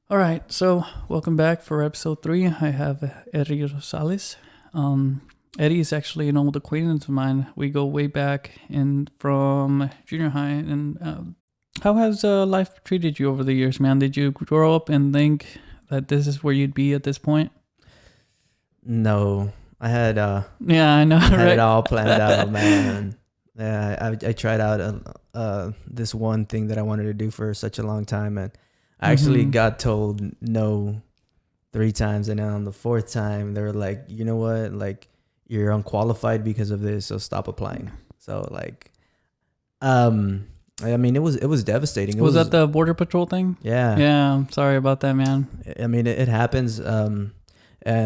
All right, so welcome back for episode 3. I have Eddie Rosales. Eddie is actually an old acquaintance of mine. We go way back in from junior high. And how has life treated you over the years, man? Did you grow up and think that this is where you'd be at this point? No, I had Yeah, I know, had it right? all planned out, man. Yeah, I tried out this one thing that I wanted to do for such a long time, and I actually got told no 3 times, and then on the fourth time, they were like, you know what, like you're unqualified because of this, so stop applying. So like, I mean, it was devastating. It Was was that the Border Patrol thing? yeah. Yeah, I'm sorry about that, man. I mean, it happens. And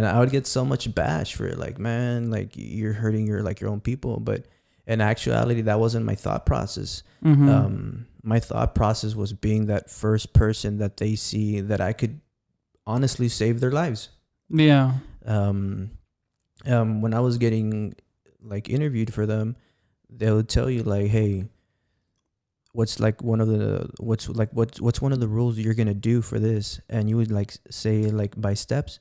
I would get so much bash for it. Like, man, like you're hurting your own people. But in actuality, that wasn't my thought process. My thought process was being that first person that they see that I could honestly save their lives. Yeah. When I was getting like interviewed for them, they would tell you like, hey, what's one of the rules you're gonna do for this, and you would like say like by steps,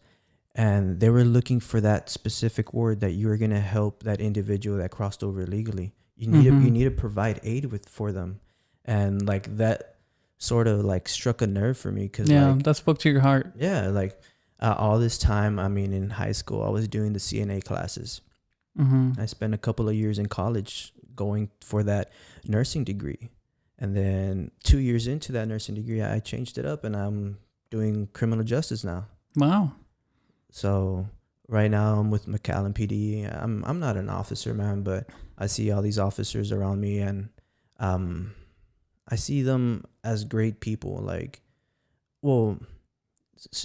and they were looking for that specific word that you were gonna help that individual that crossed over illegally. You need to provide aid for them, and like that sort of like struck a nerve for me because Yeah, like that spoke to your heart. yeah, like all this time, I mean, in high school I was doing the CNA classes. I spent a couple of years in college going for that nursing degree. And then 2 years into that nursing degree, I changed it up and I'm doing criminal justice now. Wow. So right now I'm with McAllen PD. I'm not an officer, man, but I see all these officers around me, and I see them as great people. Like, well,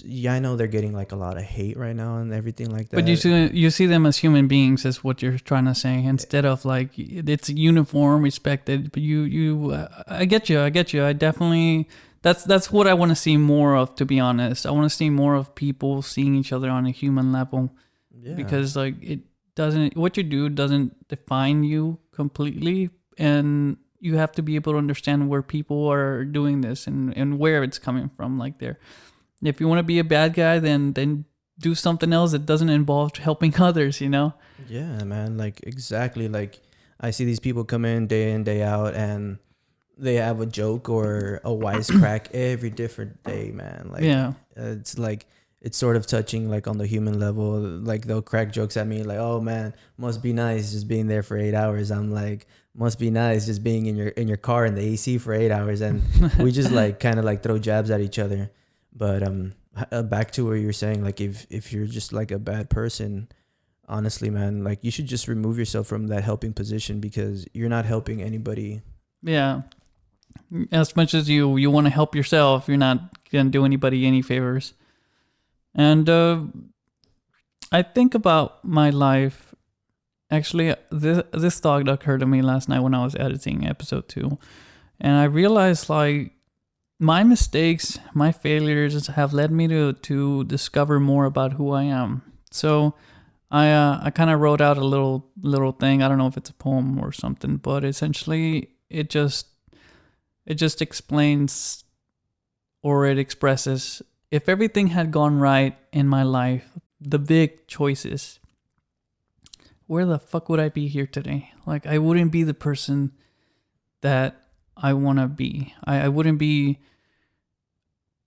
yeah, I know they're getting like a lot of hate right now and everything like that. But you see them as human beings, is what you're trying to say, instead of like it's uniform, respected. But I get you. I definitely that's what I want to see more of. To be honest, I want to see more of people seeing each other on a human level, Yeah. because like what you do doesn't define you completely, and you have to be able to understand where people are doing this and where it's coming from. Like if you want to be a bad guy, then do something else that doesn't involve helping others, you know? Yeah, man. Like exactly. Like I see these people come in day out, and they have a joke or a wisecrack every different day, man. Like Yeah. it's like it's sort of touching like on the human level. Like they'll crack jokes at me like, "Oh man, must be nice just being there for 8 hours." I'm like, "Must be nice just being in your car in the AC for 8 hours." And we just like kind of like throw jabs at each other. But back to what you're saying, like if you're just like a bad person, honestly, man, like you should just remove yourself from that helping position because you're not helping anybody. Yeah. As much as you want to help yourself, you're not going to do anybody any favors. And I think about my life. Actually, this thought occurred to me last night when I was editing episode 2. And I realized like my mistakes, my failures have led me to discover more about who I am. So I kind of wrote out a little thing. I don't know if it's a poem or something, but essentially it just explains, or it expresses, if everything had gone right in my life, the big choices, where the fuck would I be here today? Like I wouldn't be the person that I want to be. I wouldn't be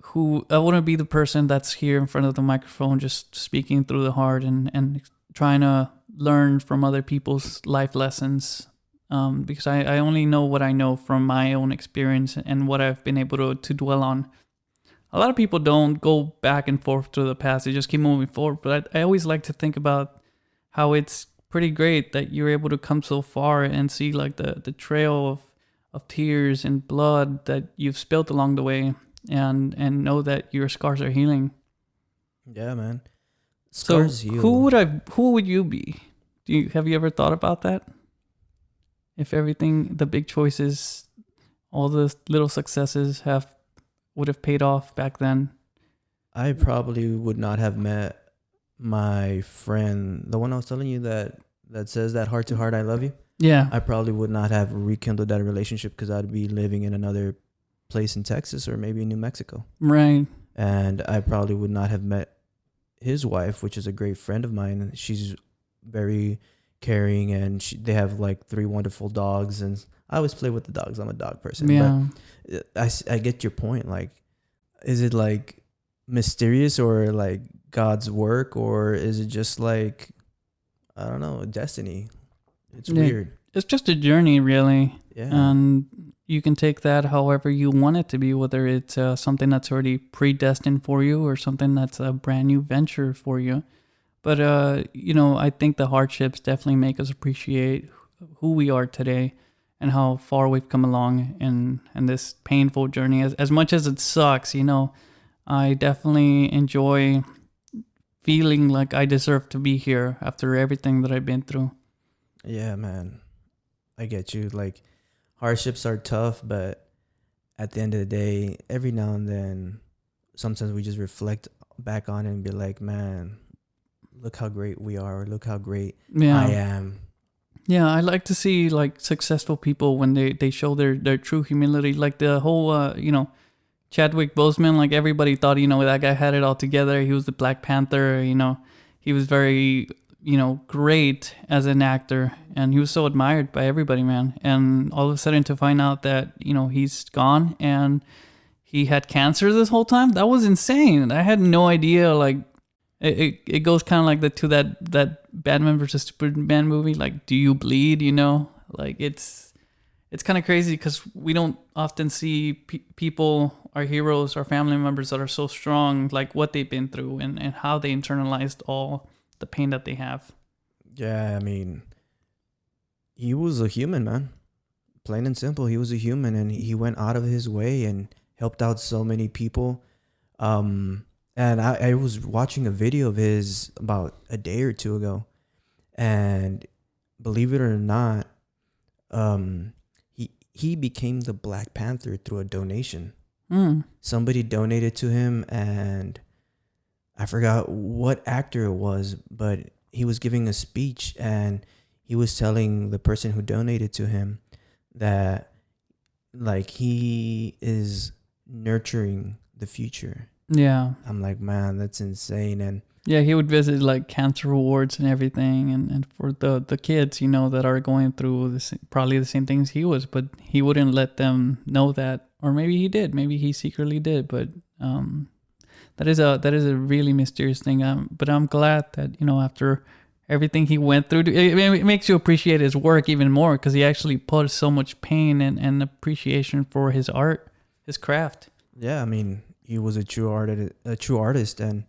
the person that's here in front of the microphone just speaking through the heart and trying to learn from other people's life lessons, because I only know what I know from my own experience and what I've been able to dwell on. A lot of people don't go back and forth to the past. They just keep moving forward. But I always like to think about how it's pretty great that you're able to come so far and see like the trail of tears and blood that you've spilled along the way, and know that your scars are healing. Yeah, man. So Scars heal. who would you be? Have you ever thought about that? If everything, the big choices, all the little successes would have paid off back then. I probably would not have met my friend, the one I was telling you that says that heart to heart, I love you. Yeah. I probably would not have rekindled that relationship because I'd be living in another place in Texas or maybe in New Mexico. Right. and I probably would not have met his wife, which is a great friend of mine. She's very caring, and they have like 3 wonderful dogs, and I always play with the dogs. I'm a dog person. Yeah. But I get your point. Like, is it like mysterious or like God's work, or is it just like, I don't know, destiny? It's weird. It's just a journey, really. Yeah. And you can take that however you want it to be, whether it's something that's already predestined for you or something that's a brand new venture for you. But, I think the hardships definitely make us appreciate who we are today and how far we've come along in this painful journey. As much as it sucks, I definitely enjoy feeling like I deserve to be here after everything that I've been through. Yeah, man. I get you. Like, hardships are tough, but at the end of the day, every now and then, sometimes we just reflect back on it and be like, man, look how great we are. Or look how great I am. Yeah, I like to see like successful people when they show their true humility. Like the whole, Chadwick Boseman, like everybody thought, that guy had it all together. He was the Black Panther, he was very, great as an actor, and he was so admired by everybody, man. And all of a sudden to find out that, he's gone and he had cancer this whole time, that was insane. I had no idea. Like it goes kind of like that Batman versus Superman movie. Like, do you bleed? Like it's kind of crazy because we don't often see people, our heroes, our family members that are so strong, like what they've been through and how they internalized all the pain that they have. Yeah, I mean, he was a human, man. Plain and simple, he was a human, and he went out of his way and helped out so many people. And I was watching a video of his about a day or two ago, and believe it or not, he became the Black Panther through a donation. Somebody donated to him, and I forgot what actor it was, but he was giving a speech, and he was telling the person who donated to him that like he is nurturing the future. Yeah. I'm like, man, that's insane. And yeah, he would visit like cancer wards and everything, and for the kids, that are going through probably the same things he was, but he wouldn't let them know that, or maybe he did, maybe he secretly did, but that is a really mysterious thing. But I'm glad that after everything he went through, it makes you appreciate his work even more, because he actually put so much pain and appreciation for his art, his craft. Yeah, I mean, he was a true artist, and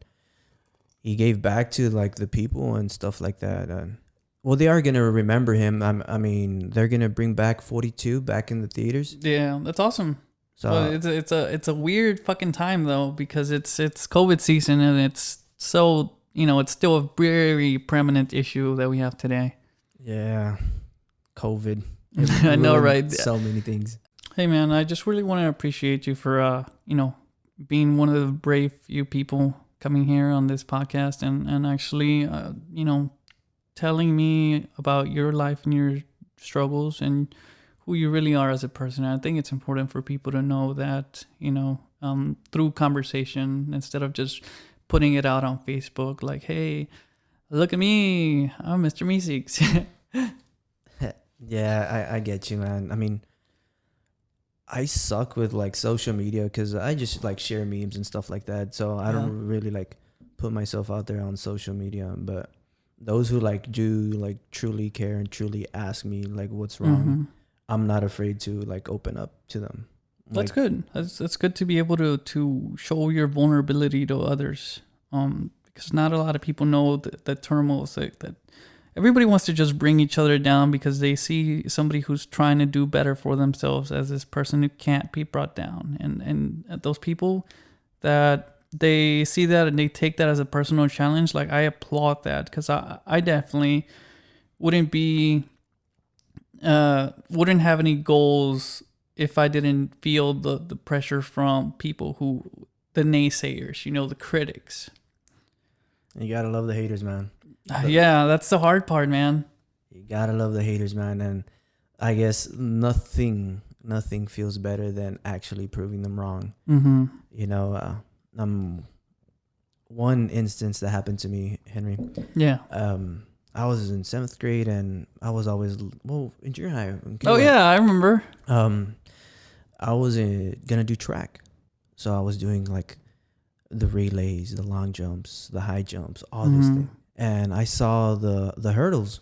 he gave back to like the people and stuff like that. And well, they are gonna remember him. I mean, they're gonna bring back 42 back in the theaters. Yeah, that's awesome. So it's a weird fucking time though, because it's COVID season, and it's so it's still a very prominent issue that we have today. Yeah, COVID. I know, right? So many things. Hey man, I just really want to appreciate you for being one of the brave few people coming here on this podcast and actually telling me about your life and your struggles and who you really are as a person. I think it's important for people to know that, through conversation, instead of just putting it out on Facebook like, hey, look at me, I'm Mr. Meeseeks. Yeah, I get you, man. I mean, I suck with like social media because I just like share memes and stuff like that. So I don't really like put myself out there on social media. But those who like do like truly care and truly ask me like what's wrong, I'm not afraid to like open up to them. That's good. That's good to be able to show your vulnerability to others. Because not a lot of people know that turmoil is like that. Everybody wants to just bring each other down because they see somebody who's trying to do better for themselves as this person who can't be brought down. And those people that they see that and they take that as a personal challenge, like I applaud that, because I definitely wouldn't have any goals if I didn't feel the pressure from people the naysayers, the critics. You gotta love the haters, man. Yeah, that's the hard part, man. You gotta love the haters, man. And I guess nothing feels better than actually proving them wrong. one instance that happened to me, Henry. Yeah. I was in 7th grade, and I was always in junior high. Oh yeah, I remember. I was gonna do track, so I was doing like the relays, the long jumps, the high jumps, all this thing, and I saw the hurdles,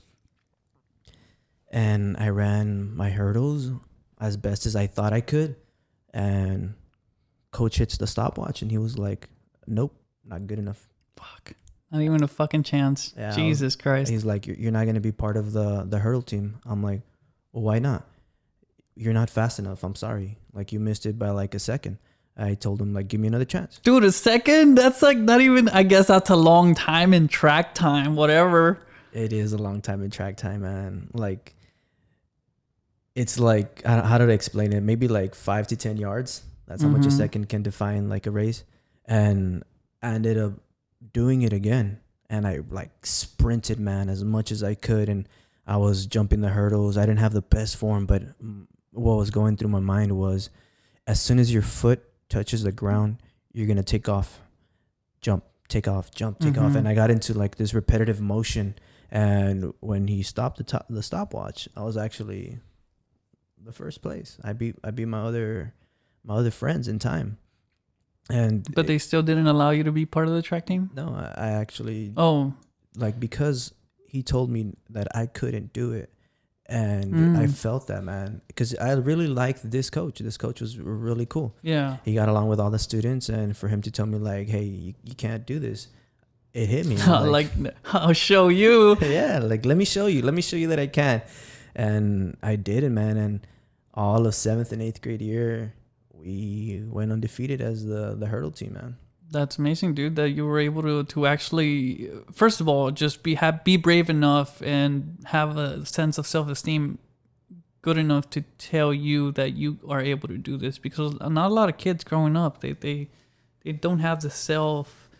and I ran my hurdles as best as I thought I could, and coach hits the stopwatch, and he was like, "Nope, not good enough." Fuck. Not even a fucking chance. Yeah, Jesus Christ. He's like, "You're not gonna be part of the hurdle team." I'm like, "Well, why not?" "You're not fast enough. I'm sorry. Like, you missed it by like a second." I told him, like, "Give me another chance." Dude, a second? That's like not even, I guess that's a long time in track time, whatever. It is a long time in track time, man. Like, it's like, how did I explain it? Maybe like 5 to 10 yards. That's how much a second can define like a race. And I ended up doing it again. And I like sprinted, man, as much as I could. And I was jumping the hurdles. I didn't have the best form, but what was going through my mind was, as soon as your foot touches the ground, you're going to take off, jump, take off, jump, take off. And I got into like this repetitive motion. And when he stopped the stopwatch, I was actually the first place. I beat my other friends in time. But they still didn't allow you to be part of the track team? No, I actually, like, because he told me that I couldn't do it. And I felt that, man, because I really liked this coach. This coach was really cool. Yeah. He got along with all the students, and for him to tell me like, "Hey, you can't do this," it hit me. Like, I'll show you. Yeah, like, let me show you that I can. And I did it, man. And all of 7th and 8th grade year, we went undefeated as the hurdle team, man. That's amazing, dude, that you were able to actually, first of all, just be brave enough and have a sense of self-esteem good enough to tell you that you are able to do this, because not a lot of kids growing up, they don't have the self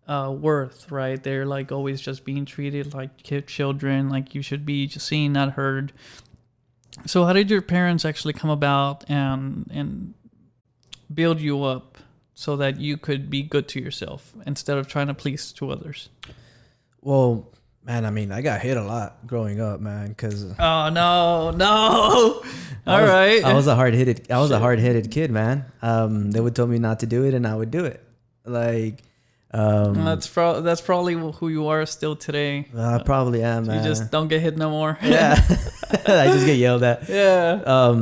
worth, right? They're like always just being treated like children, like you should be just seen, not heard. So how did your parents actually come about and build you up so that you could be good to yourself instead of trying to please to others? Well, man, I mean, I got hit a lot growing up, man, because oh no. All right. I was a hard-headed kid, man. They would tell me not to do it, and I would do it. Like, that's probably who you are still today. I probably am, man. You just don't get hit no more. Yeah. I just get yelled at. Yeah.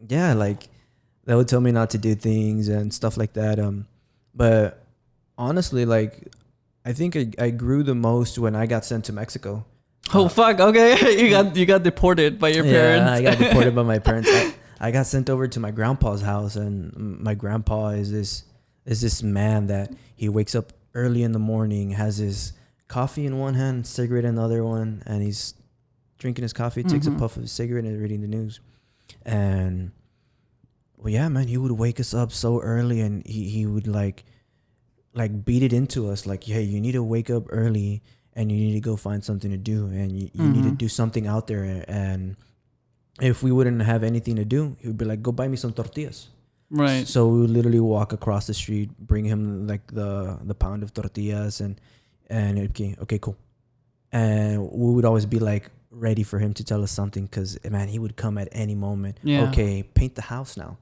Yeah, like, they would tell me not to do things and stuff like that. But honestly, like, I think I grew the most when I got sent to Mexico. Oh fuck! Okay, you got deported by your parents. Yeah, I got deported by my parents. I got sent over to my grandpa's house, and my grandpa is this man that he wakes up early in the morning, has his coffee in one hand, cigarette in the other one, and he's drinking his coffee, takes a puff of his cigarette, and reading the news. And well, yeah, man, he would wake us up so early, and he would like beat it into us, like, hey, you need to wake up early, and you need to go find something to do, and you need to do something out there. And if we wouldn't have anything to do, he would be like, go buy me some tortillas. Right. So we would literally walk across the street, bring him like the pound of tortillas, and it'd be, okay, cool. And we would always be like ready for him to tell us something, because, man, he would come at any moment. Yeah. Okay, paint the house now.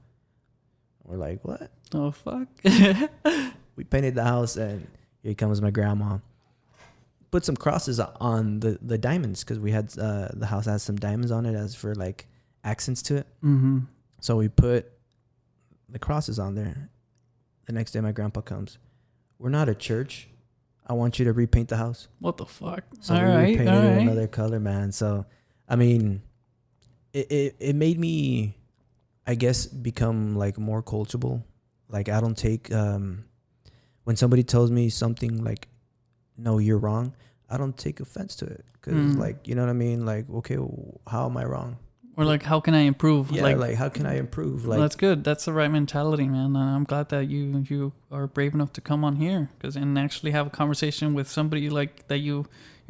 We're like, what? Oh fuck. We painted the house, and here comes my grandma. Put some crosses on the diamonds, because we had the house has some diamonds on it as for like accents to it. So we put the crosses on there. The next day my grandpa comes. We're not a church. I want you to repaint the house. What the fuck? So we repainted it another color, man. So I mean, it made me, I guess, become like more coachable. Like, I don't take when somebody tells me something like, no, you're wrong, I don't take offense to it, because like, you know what I mean? Like, okay, how am I wrong? Or like, how can I improve? Yeah, like how can I improve? Like, that's good. That's the right mentality, man. I'm glad that you are brave enough to come on here and actually have a conversation with somebody like that you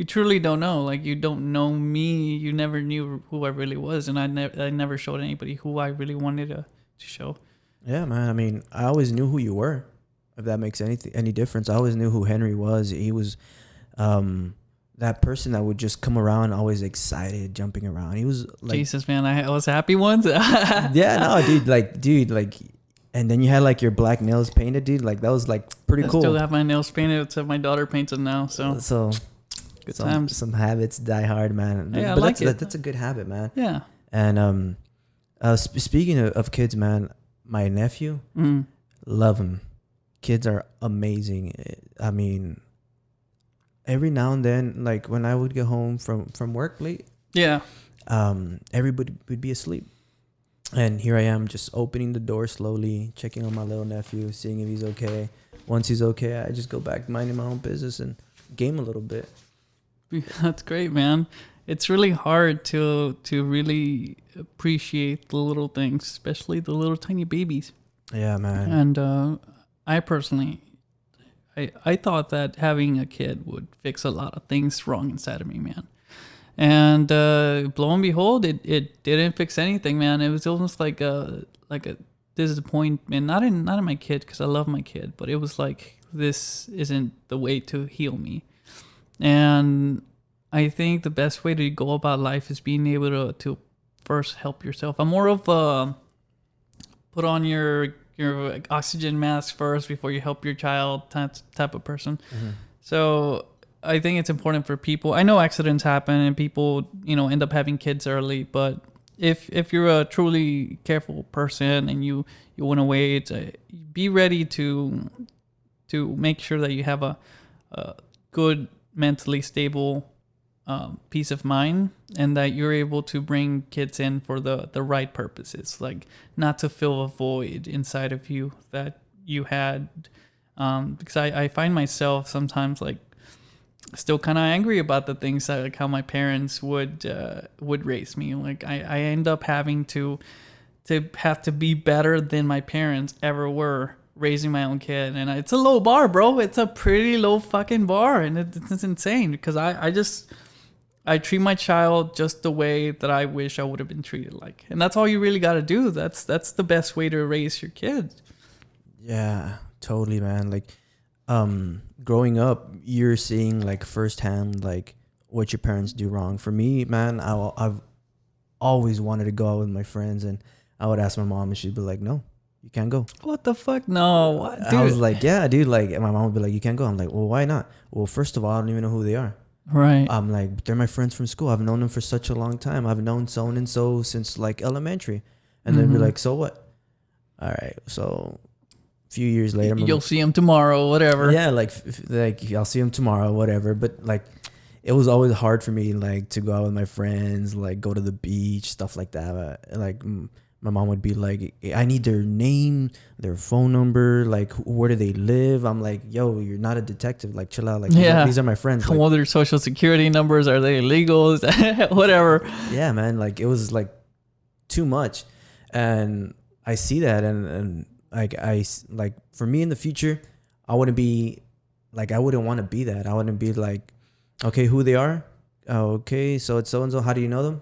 truly don't know. Like, you don't know me. You never knew who I really was, and I never showed anybody who I really wanted to show. Yeah, man. I mean, I always knew who you were. if that makes any difference. I always knew who Henry was. He was that person that would just come around always excited, jumping around. He was like, Jesus, man, I was happy once. yeah, no, dude, and then you had like your black nails painted, dude. Like that was like pretty cool. I still have my nails painted, except my daughter paints them now. So good times. Some habits die hard, man. Yeah, but I like it. That's a good habit, man. Yeah. And speaking of kids, man, my nephew, love him. Kids are amazing. I mean, every now and then, like when I would get home from work late, yeah, everybody would be asleep, and here I am just opening the door slowly, checking on my little nephew, seeing if he's okay. Once he's okay, I just go back minding my own business and game a little bit. That's great, man. It's really hard to really appreciate the little things, especially the little tiny babies. Yeah, man. And I personally, I thought that having a kid would fix a lot of things wrong inside of me, man. And lo and behold, it didn't fix anything, man. It was almost like a disappointment, not in my kid, because I love my kid, but it was like, this isn't the way to heal me. And I think the best way to go about life is being able to first help yourself. I'm more of a put on your oxygen mask first before you help your child type of person. Mm-hmm. So I think it's important for people. I know accidents happen and people, end up having kids early, but if you're a truly careful person and you want to wait, be ready to make sure that you have a good, mentally stable peace of mind, and that you're able to bring kids in for the right purposes, like not to fill a void inside of you that you had, because I find myself sometimes like still kind of angry about the things that, like how my parents would raise me. Like I end up having to be better than my parents ever were raising my own kid, and it's a low bar, bro. It's a pretty low fucking bar, and it's insane because I treat my child just the way that I wish I would have been treated like. And that's all you really got to do. That's the best way to raise your kids. Yeah, totally, man. Like, growing up, you're seeing like firsthand, like what your parents do wrong. For me, man, I've always wanted to go out with my friends, and I would ask my mom and she'd be like, no, you can't go. What the fuck? No. What, dude? I was like, yeah, dude. Like, and my mom would be like, you can't go. I'm like, well, why not? Well, first of all, I don't even know who they are. Right. I'm like, they're my friends from school. I've known them for such a long time. I've known so and so since like elementary. And then be like, so what? All right. So a few years later, you'll see them tomorrow, whatever. Yeah, like I'll see them tomorrow, whatever. But like, it was always hard for me, like, to go out with my friends, like go to the beach, stuff like that. Like, my mom would be like, I need their name, their phone number, like, where do they live? I'm like, yo, you're not a detective. Like, chill out. Like, these are my friends. Like, what are their social security numbers? Are they illegal? Whatever. Yeah, man. Like, it was like too much. And I see that. And like, for me in the future, I wouldn't want to be that. I wouldn't be like, okay, who they are? Oh, okay. So it's so-and-so. How do you know them?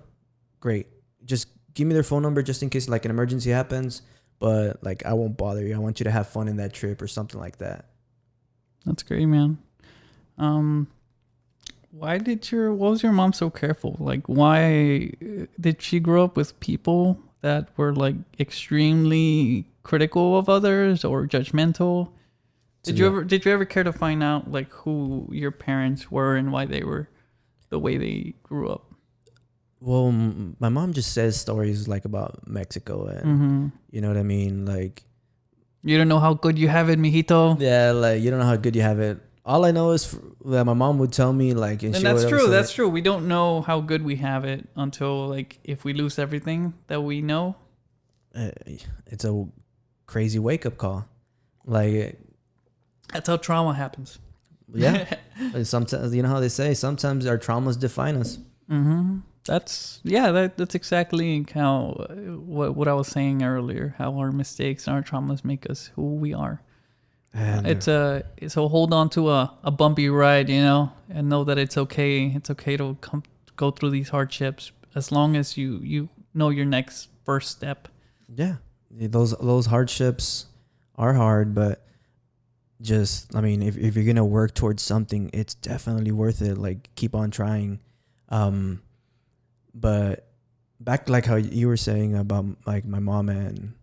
Great. Just give me their phone number just in case like an emergency happens, but like I won't bother you. I want you to have fun in that trip or something like that. That's great, man. What was your mom so careful? Like, why did she grow up with people that were like extremely critical of others or judgmental? Did you ever care to find out like who your parents were and why they were the way they grew up? Well, my mom just says stories like about Mexico, and you know what I mean? Like, you don't know how good you have it, mijito. Yeah, like, you don't know how good you have it. All I know is that my mom would tell me, like, and that's true. That's true. We don't know how good we have it until like if we lose everything that we know. It's a crazy wake up call. Like, that's how trauma happens. Yeah. Sometimes, you know how they say, sometimes our traumas define us. Mm-hmm. That's exactly how what I was saying earlier. How our mistakes and our traumas make us who we are. And so hold on to a bumpy ride, and know that it's okay. It's okay to go through these hardships as long as you know your next first step. Yeah, those hardships are hard, but just, I mean, if you're gonna work towards something, it's definitely worth it. Like, keep on trying. But back, like how you were saying about like my mom and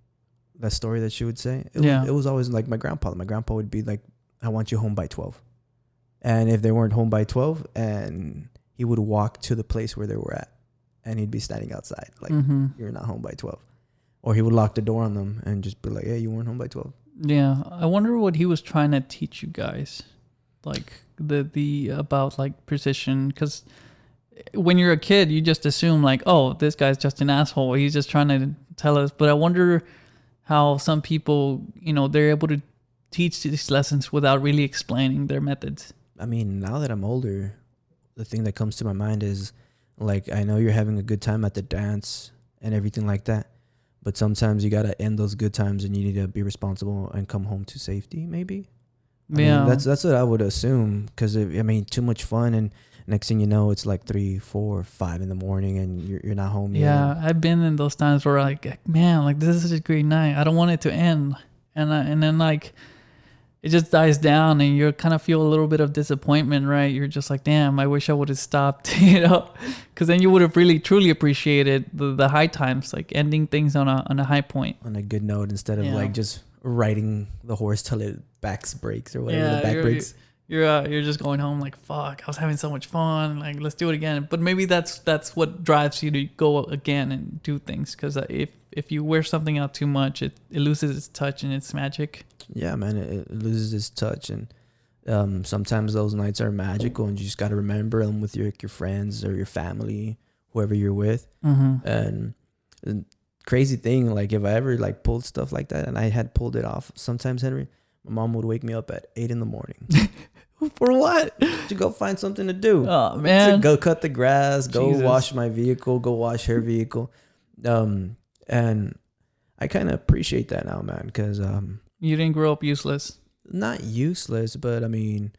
that story that she would say, it was always like my grandpa. My grandpa would be like, I want you home by 12. And if they weren't home by 12, and he would walk to the place where they were at, and he'd be standing outside like, you're not home by 12. Or he would lock the door on them and just be like, hey, you weren't home by 12. Yeah, I wonder what he was trying to teach you guys, like the about like precision, because when you're a kid, you just assume like, oh, this guy's just an asshole. He's just trying to tell us. But I wonder how some people, they're able to teach these lessons without really explaining their methods. I mean, now that I'm older, the thing that comes to my mind is like, I know you're having a good time at the dance and everything like that, but sometimes you got to end those good times and you need to be responsible and come home to safety, maybe. I mean, that's what I would assume, because too much fun, and next thing you know, it's like 3, 4, 5 in the morning, and you're not home yet. Yeah, I've been in those times where like, man, like this is a great night. I don't want it to end, and then like it just dies down, and you kind of feel a little bit of disappointment, right? You're just like, damn, I wish I would have stopped, because then you would have really truly appreciated the high times, like ending things on a high point, on a good note, instead of like just riding the horse till it backs breaks or whatever. The back breaks. You're just going home like, fuck, I was having so much fun, like let's do it again. But maybe that's what drives you to go again and do things, because if you wear something out too much, it loses its touch and its magic. Yeah, man, it loses its touch, and sometimes those nights are magical, and you just got to remember them with your friends or your family, whoever you're with. And the crazy thing, like if I ever like pulled stuff like that, and I had pulled it off, sometimes, Henry, my mom would wake me up at 8 a.m. For what? To go find something to do. Oh man, to go cut the grass, go wash my vehicle, go wash her vehicle. And I kind of appreciate that now, man, because you didn't grow up useless. Not useless, but I mean,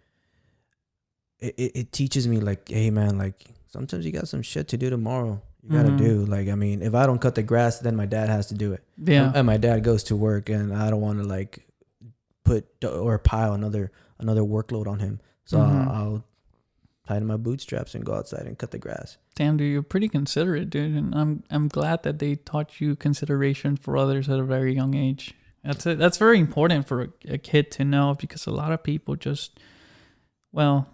it teaches me like, hey man, like sometimes you got some shit to do tomorrow. You gotta do, like, I mean, if I don't cut the grass, then my dad has to do it. Yeah. And my dad goes to work, and I don't want to like put or pile another workload on him. So I'll tighten my bootstraps and go outside and cut the grass. Damn, dude, you're pretty considerate, dude, and I'm glad that they taught you consideration for others at a very young age. That's very important for a kid to know, because a lot of people just, well,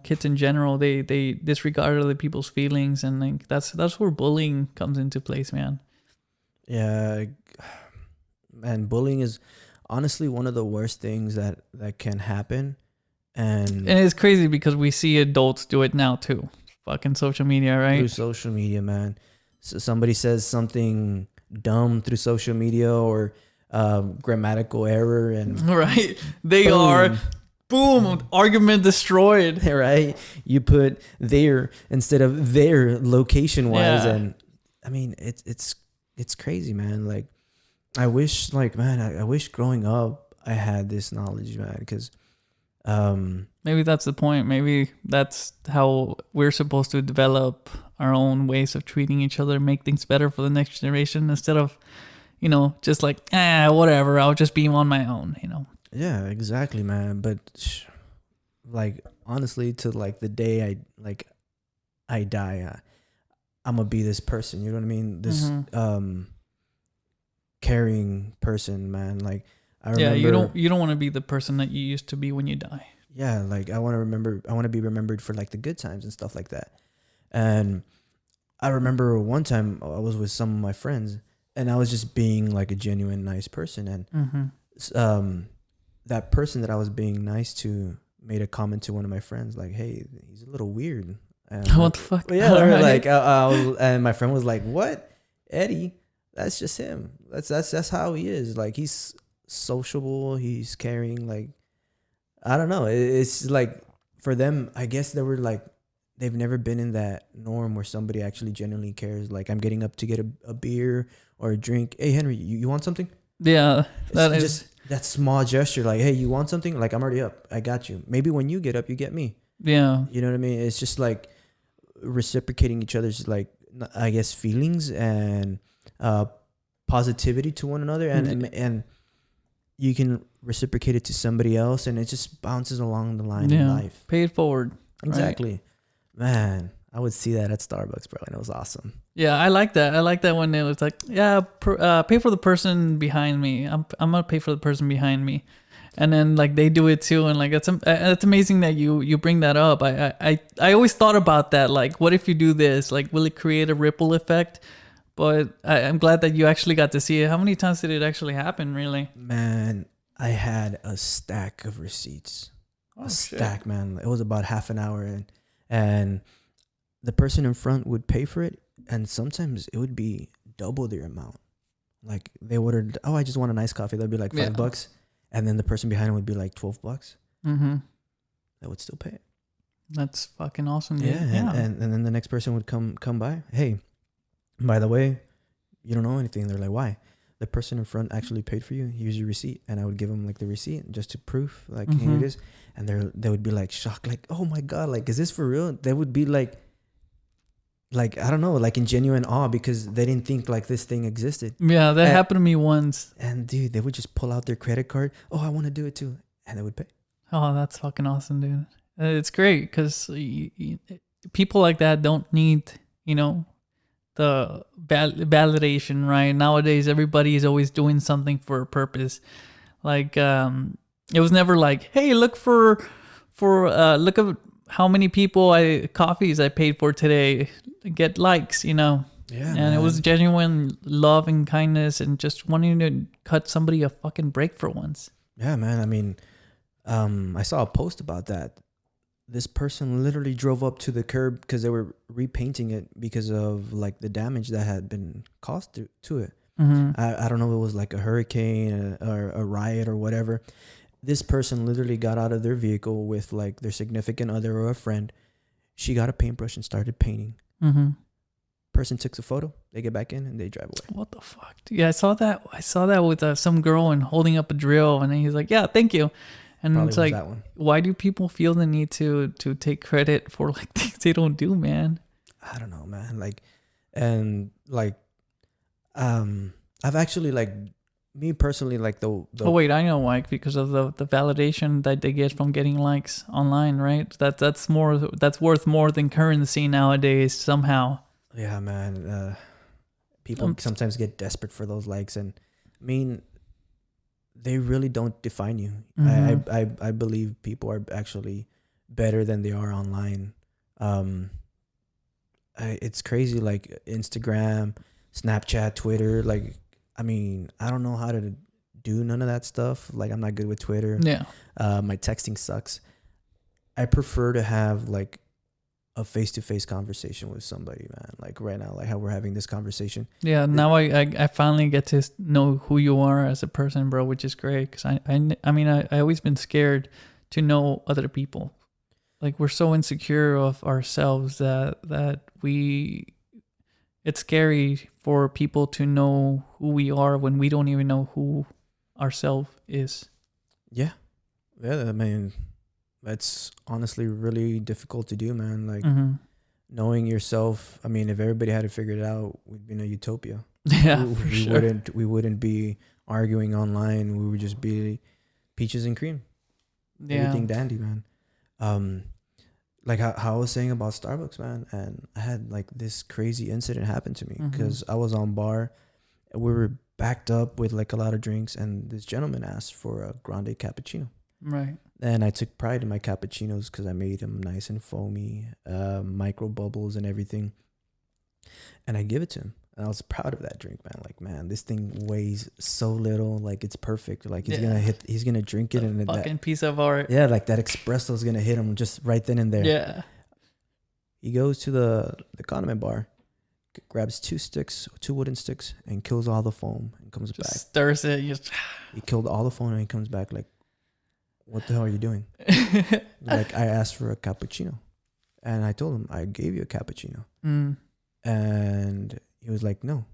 kids in general, they disregard other people's feelings, and like that's where bullying comes into place, man. Yeah, and bullying is honestly one of the worst things that can happen. And it's crazy because we see adults do it now too. Fucking social media, right? Through social media, man. So somebody says something dumb through social media, or grammatical error, and right, they are boom, argument destroyed. Right, you put there instead of there location wise, and I mean it's crazy, man. Like I wish, like, man, I wish growing up I had this knowledge, man, because maybe that's the point. Maybe that's how we're supposed to develop our own ways of treating each other, make things better for the next generation, instead of just like, whatever, I'll just be on my own, Yeah, exactly, man. But like, honestly, to like the day I die, I'm gonna be this person, you know what I mean? This caring person, man. Like I remember, you don't want to be the person that you used to be when you die. Yeah, like I want to be remembered for like the good times and stuff like that. And I remember one time I was with some of my friends, and I was just being like a genuine nice person, and that person that I was being nice to made a comment to one of my friends like, hey, he's a little weird. And what the fuck? Yeah, right. Like I was, and my friend was like, what? Eddie, that's just him. That's how he is. Like he's sociable, he's caring. Like I don't know. It's like for them, I guess they were like, they've never been in that norm where somebody actually genuinely cares. Like I'm getting up to get a beer or a drink. Hey Henry, you want something? Yeah, it's just that small gesture. Like, hey, you want something? Like I'm already up. I got you. Maybe when you get up, you get me. Yeah, you know what I mean. It's just like reciprocating each other's, like, I guess, feelings and positivity to one another, and you can reciprocate it to somebody else, and it just bounces along the line in life. Pay it forward. Exactly. Right? Man, I would see that at Starbucks, bro, and it was awesome. Yeah, I like that. I like that when it was like, yeah, pay for the person behind me. I'm gonna pay for the person behind me, and then like they do it too, and like that's amazing that you bring that up. I always thought about that. Like, what if you do this? Like, will it create a ripple effect? But I'm glad that you actually got to see it. How many times did it actually happen? Really? Man, I had a stack of receipts. Stack, man. It was about half an hour, and the person in front would pay for it, and sometimes it would be double their amount. Like they ordered, oh, I just want a nice coffee. That'd be like $5, and then the person behind it would be like $12. Mm-hmm. They would still pay it. That's fucking awesome, dude. Yeah. And then the next person would come by. Hey, by the way, you don't know anything. They're like, why? The person in front actually paid for you. Here's your receipt, and I would give them like the receipt just to proof, like here it is. And they would be like shocked, like, oh my god, like is this for real? They would be like I don't know, like in genuine awe because they didn't think like this thing existed. Yeah, that happened to me once. And dude, they would just pull out their credit card. Oh, I want to do it too, and they would pay. Oh, that's fucking awesome, dude. It's great because people like that don't need, the validation, right? Nowadays, everybody is always doing something for a purpose. Like, it was never like, hey, look look at how many coffees I paid for today. Get likes, Yeah, and man. it was genuine love and kindness and just wanting to cut somebody a fucking break for once. Yeah, man. I mean, I saw a post about that. This person literally drove up to the curb because they were repainting it because of like the damage that had been caused to it. Mm-hmm. I don't know if it was like a hurricane or a riot or whatever. This person literally got out of their vehicle with like their significant other or a friend. She got a paintbrush and started painting. Mm-hmm. Person took the photo. They get back in and they drive away. What the fuck? Yeah, I saw that with some girl and holding up a drill, and then he's like, "Yeah, thank you." And Probably it's like, that one. why do people feel the need to take credit for like things they don't do, man? I don't know, man. I've actually like me personally like the Oh wait, I know why, because of the validation that they get from getting likes online, right? That's worth more than currency nowadays somehow. Yeah, man. People sometimes get desperate for those likes, and I mean, they really don't define you. Mm-hmm. I believe people are actually better than they are online. It's crazy, like Instagram, Snapchat, Twitter. Like, I mean, I don't know how to do none of that stuff. Like, I'm not good with Twitter. Yeah. My texting sucks. I prefer to have like a face-to-face conversation with somebody, man. Like right now, like how we're having this conversation. Yeah, now I finally get to know who you are as a person, bro, which is great. Because I mean, I always been scared to know other people. Like, we're so insecure of ourselves that it's scary for people to know who we are when we don't even know who ourselves is. Yeah. I mean, that's honestly really difficult to do, man. Like, knowing yourself. I mean, if everybody had to figure it out, we'd be in a utopia. Yeah, we wouldn't be arguing online. We would just be peaches and cream. Yeah. Everything dandy, man. Like how I was saying about Starbucks, man, and I had like this crazy incident happen to me because I was on bar. We were backed up with like a lot of drinks, and this gentleman asked for a grande cappuccino. Right. And I took pride in my cappuccinos because I made them nice and foamy, micro bubbles and everything. And I give it to him. And I was proud of that drink, man. Like, man, this thing weighs so little. Like, it's perfect. Like, he's gonna drink it, and fucking piece of art. Yeah, like that espresso is gonna hit him just right then and there. Yeah. He goes to the condiment bar, grabs two wooden sticks, and kills all the foam and comes Just back. Stirs it. He killed all the foam and he comes back like, "What the hell are you doing?" Like, I asked for a cappuccino, and I told him I gave you a cappuccino, and he was like, "No,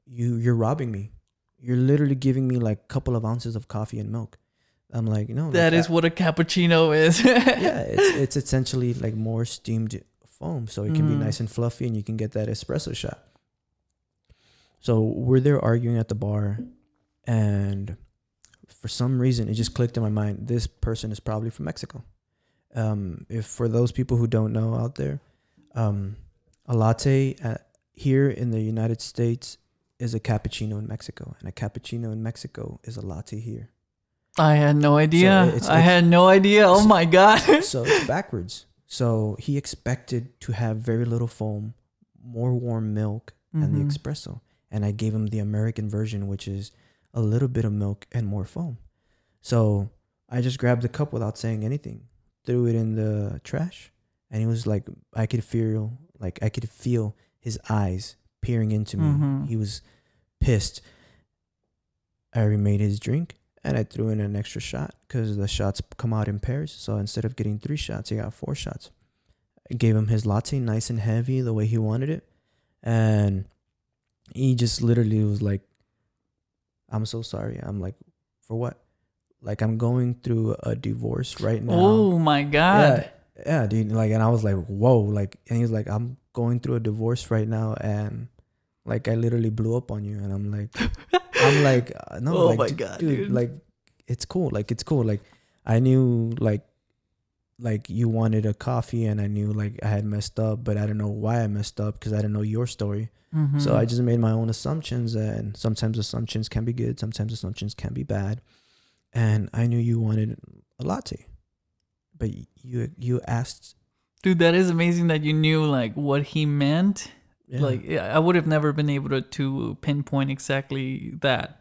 you're robbing me. You're literally giving me like a couple of ounces of coffee and milk." I'm like, "No, that is what a cappuccino is." Yeah, it's essentially like more steamed foam, so it can be nice and fluffy, and you can get that espresso shot. So we're there arguing at the bar, and for some reason, it just clicked in my mind. This person is probably from Mexico. If for those people who don't know out there, a latte here in the United States is a cappuccino in Mexico, and a cappuccino in Mexico is a latte here. I had no idea. So I had no idea. Oh my God. So it's backwards. So he expected to have very little foam, more warm milk, and the espresso. And I gave him the American version, which is a little bit of milk and more foam. So I just grabbed the cup without saying anything, threw it in the trash, and he was like, I could feel his eyes peering into me. He was pissed. I remade his drink, and I threw in an extra shot because the shots come out in pairs. So instead of getting 3 shots, he got 4 shots. I gave him his latte nice and heavy the way he wanted it. And he just literally was like, I'm so sorry. I'm like, for what? Like, I'm going through a divorce right now. Oh my God. Yeah, dude. Like, and I was like, whoa. Like, and he was like, I'm going through a divorce right now, and like, I literally blew up on you. And I'm like, no. Oh like, my God, dude. Like, it's cool. Like, it's cool. Like, I knew like you wanted a coffee, and I knew like I had messed up, but I didn't know why I messed up because I didn't know your story. So I just made my own assumptions, and sometimes assumptions can be good, sometimes assumptions can be bad. And I knew you wanted a latte, but you asked. Dude, that is amazing that you knew like what he meant. Yeah. Like, I would have never been able to pinpoint exactly that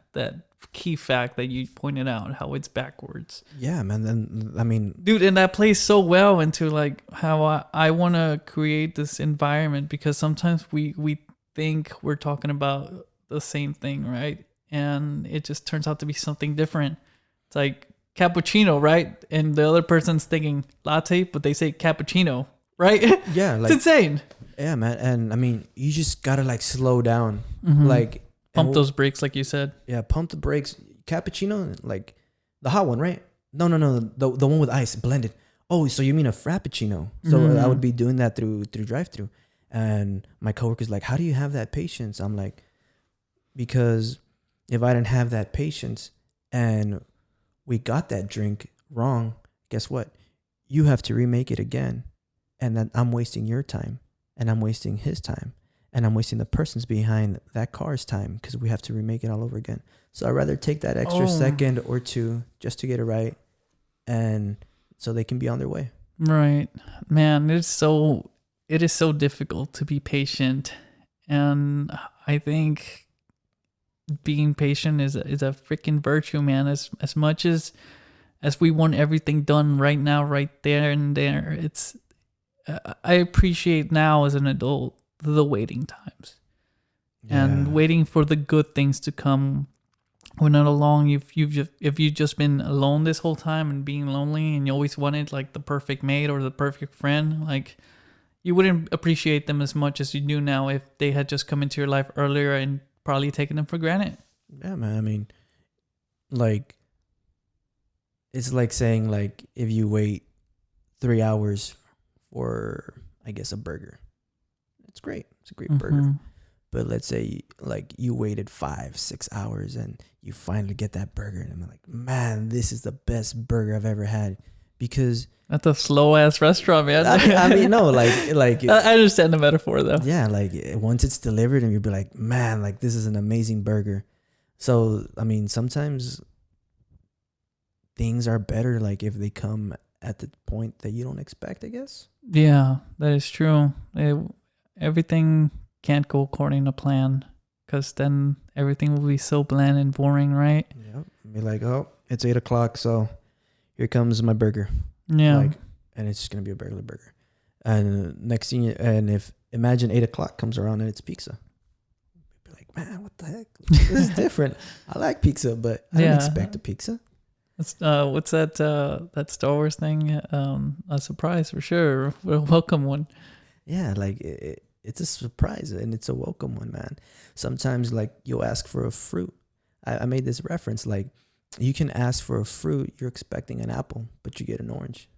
key fact that you pointed out, how it's backwards. Yeah, man. Then I mean, dude, and that plays so well into like how I want to create this environment, because sometimes we think we're talking about the same thing, right? And it just turns out to be something different. It's like cappuccino, right? And the other person's thinking latte, but they say cappuccino, right? Yeah, like, it's insane. Yeah, man. And I mean, you just gotta like slow down, like pump those brakes, like you said. Yeah, pump the brakes. Cappuccino, like the hot one, right? No, the one with ice blended. Oh, so you mean a frappuccino? So I would be doing that through drive-through, and my coworker's like, "How do you have that patience?" I'm like, because if I didn't have that patience and we got that drink wrong, guess what? You have to remake it again, and then I'm wasting your time, and I'm wasting his time, and I'm wasting the person's behind that car's time because we have to remake it all over again. So I'd rather take that extra second or 2 just to get it right, and so they can be on their way. Right. Man, it is so difficult to be patient. And I think being patient is a freaking virtue, man. As much as we want everything done right now, right there and there, it's I appreciate now as an adult the waiting times and waiting for the good things to come. We're not alone. If you've just been alone this whole time and being lonely, and you always wanted like the perfect mate or the perfect friend, like you wouldn't appreciate them as much as you do now if they had just come into your life earlier and probably taken them for granted. Yeah, man. I mean, like, it's like saying like if you wait 3 hours for, I guess, a burger, it's great. It's a great burger. But let's say like you waited 5-6 hours and you finally get that burger, and I'm like, man, this is the best burger I've ever had. Because that's a slow ass restaurant, man. I mean, no, like I understand the metaphor though. Yeah, like once it's delivered and you'll be like, man, like this is an amazing burger. So I mean, sometimes things are better like if they come at the point that you don't expect, I guess. Yeah, that is true. Everything can't go according to plan, because then everything will be so bland and boring, right? Yeah, be like, oh, it's 8 o'clock, so here comes my burger. Yeah, like, and it's just gonna be a regular burger. And next thing, if imagine 8 o'clock comes around and it's pizza, you'd be like, man, what the heck? This is different. I like pizza, but I didn't expect a pizza. That's, what's that Star Wars thing? A surprise for sure, a welcome one. Yeah, like it's a surprise and it's a welcome one, man. Sometimes like you'll ask for a fruit. I made this reference, like you can ask for a fruit, you're expecting an apple, but you get an orange.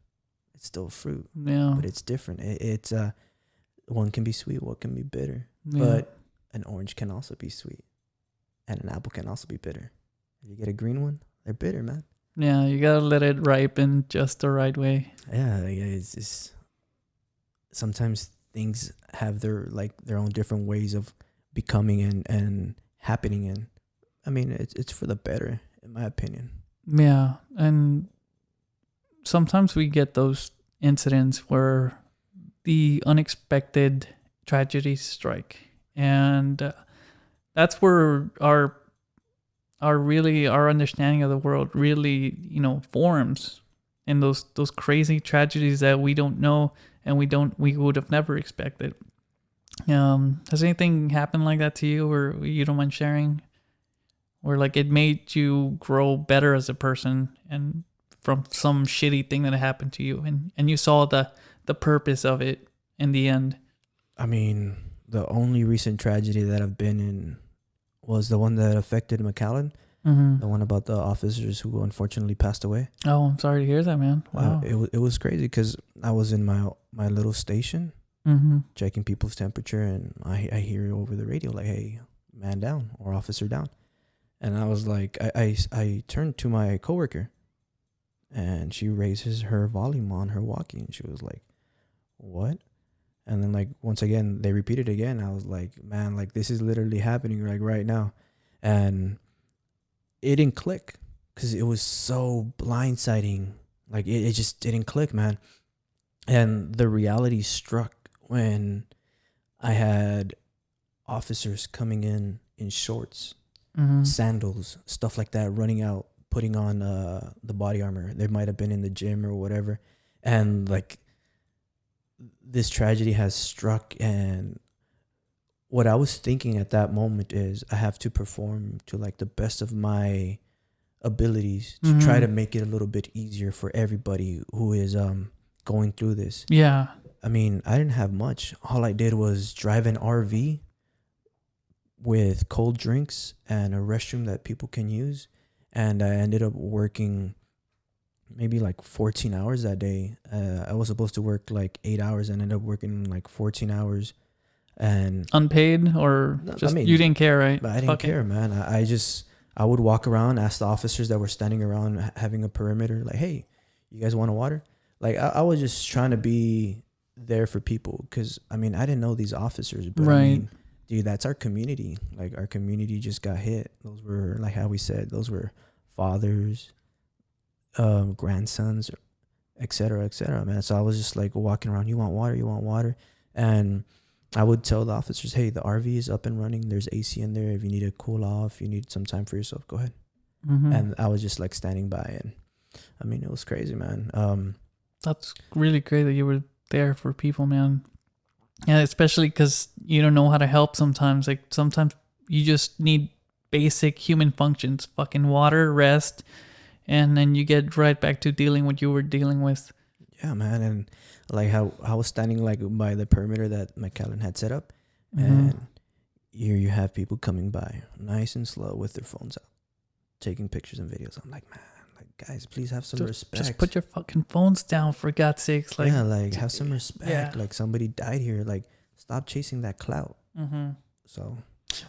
It's still a fruit, but it's different. It's one can be sweet, one can be bitter, but an orange can also be sweet, and an apple can also be bitter. If you get a green one, They're bitter, man. Yeah, you gotta let it ripen just the right way. Yeah, it's just sometimes things have their own different ways of becoming and happening, and I mean it's for the better in my opinion. Yeah, and sometimes we get those incidents where the unexpected tragedies strike, and that's where our understanding of the world really, forms in those crazy tragedies that we don't know and we would have never expected. Has anything happened like that to you, or you don't mind sharing, where like it made you grow better as a person, and from some shitty thing that happened to you, and you saw the purpose of it in the end? I mean, the only recent tragedy that I've been in was the one that affected McAllen, Mm-hmm. the one about the officers who unfortunately passed away. Oh, I'm sorry to hear that, man. Wow. It was crazy because I was in my little station Mm-hmm. checking people's temperature, and I hear over the radio like, "Hey, man down," or "Officer down," and I was like, I turned to my coworker, and she raises her volume on her walkie, and she was like, "What?" And then like once again they repeated again. I was like, "Man, like this is literally happening like right now," and it didn't click because it was so blindsiding. Like it just didn't click, man. And the reality struck when I had officers coming in shorts, Mm-hmm. sandals, stuff like that, running out, putting on the body armor. They might have been in the gym or whatever. And like this tragedy has struck, and what I was thinking at that moment is I have to perform to like the best of my abilities to try to make it a little bit easier for everybody who is going through this. Yeah. I mean, I didn't have much. All I did was drive an RV with cold drinks and a restroom that people can use, and I ended up working maybe like 14 hours that day. I was supposed to work like 8 hours and ended up working like 14 hours. And Unpaid, or No, just I mean, you didn't care, right? but I didn't Fuck it. care, man. I would walk around, ask the officers that were standing around having a perimeter, like, "Hey, you guys want a water?" Like I was just trying to be there for people, because I mean I didn't know these officers, but I Right. mean, dude, that's our community. Like our community just got hit. Those were, like how we said, those were fathers, grandsons, et cetera, man. So I was just like walking around, "You want water? You want water?" And I would tell the officers, "Hey, the RV is up and running. There's AC in there. If you need to cool off, you need some time for yourself, go ahead." Mm-hmm. And I was just like standing by, and I mean, it was crazy, man. That's really great that you were there for people, man. Yeah, especially because you don't know how to help sometimes. Like sometimes you just need basic human functions, fucking water, rest, and then you get right back to dealing what you were dealing with. Yeah, man. And like how I was standing like by the perimeter that McAllen had set up, and here you have people coming by nice and slow with their phones out, taking pictures and videos. I'm like, man, like guys, please have some respect. Just put your fucking phones down, for God's sakes. Like, yeah, like have some respect. Yeah. Like somebody died here. Like stop chasing that clout. mm-hmm. So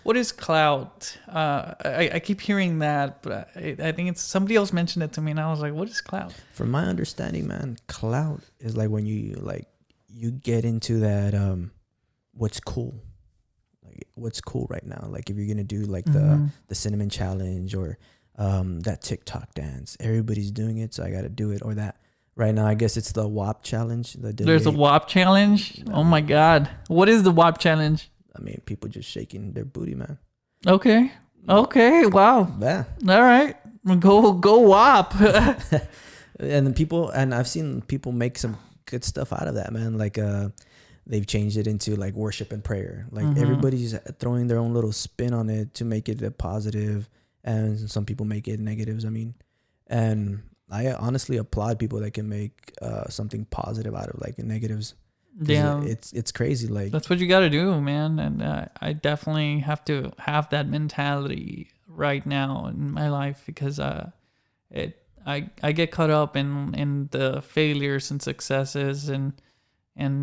What is clout? I keep hearing that, but I think it's somebody else mentioned it to me, and I was like, "What is clout?" from my understanding, man, clout is like when you get into that what's cool. Like what's cool right now. Like if you're gonna do like the cinnamon challenge, or that TikTok dance. Everybody's doing it, so I gotta do it. Or that right now, I guess it's the WAP challenge. There's a WAP challenge. Oh my God, what is the WAP challenge? I mean, people just shaking their booty, man. Okay. Wow. Yeah. All right. Go WAP. And I've seen people make some good stuff out of that, man. Like they've changed it into like worship and prayer. Like everybody's throwing their own little spin on it to make it a positive, and some people make it negatives. I mean, and I honestly applaud people that can make something positive out of like negatives. Yeah, it's crazy. Like that's what you got to do, man. And I definitely have to have that mentality right now in my life, because I get caught up in the failures and successes, and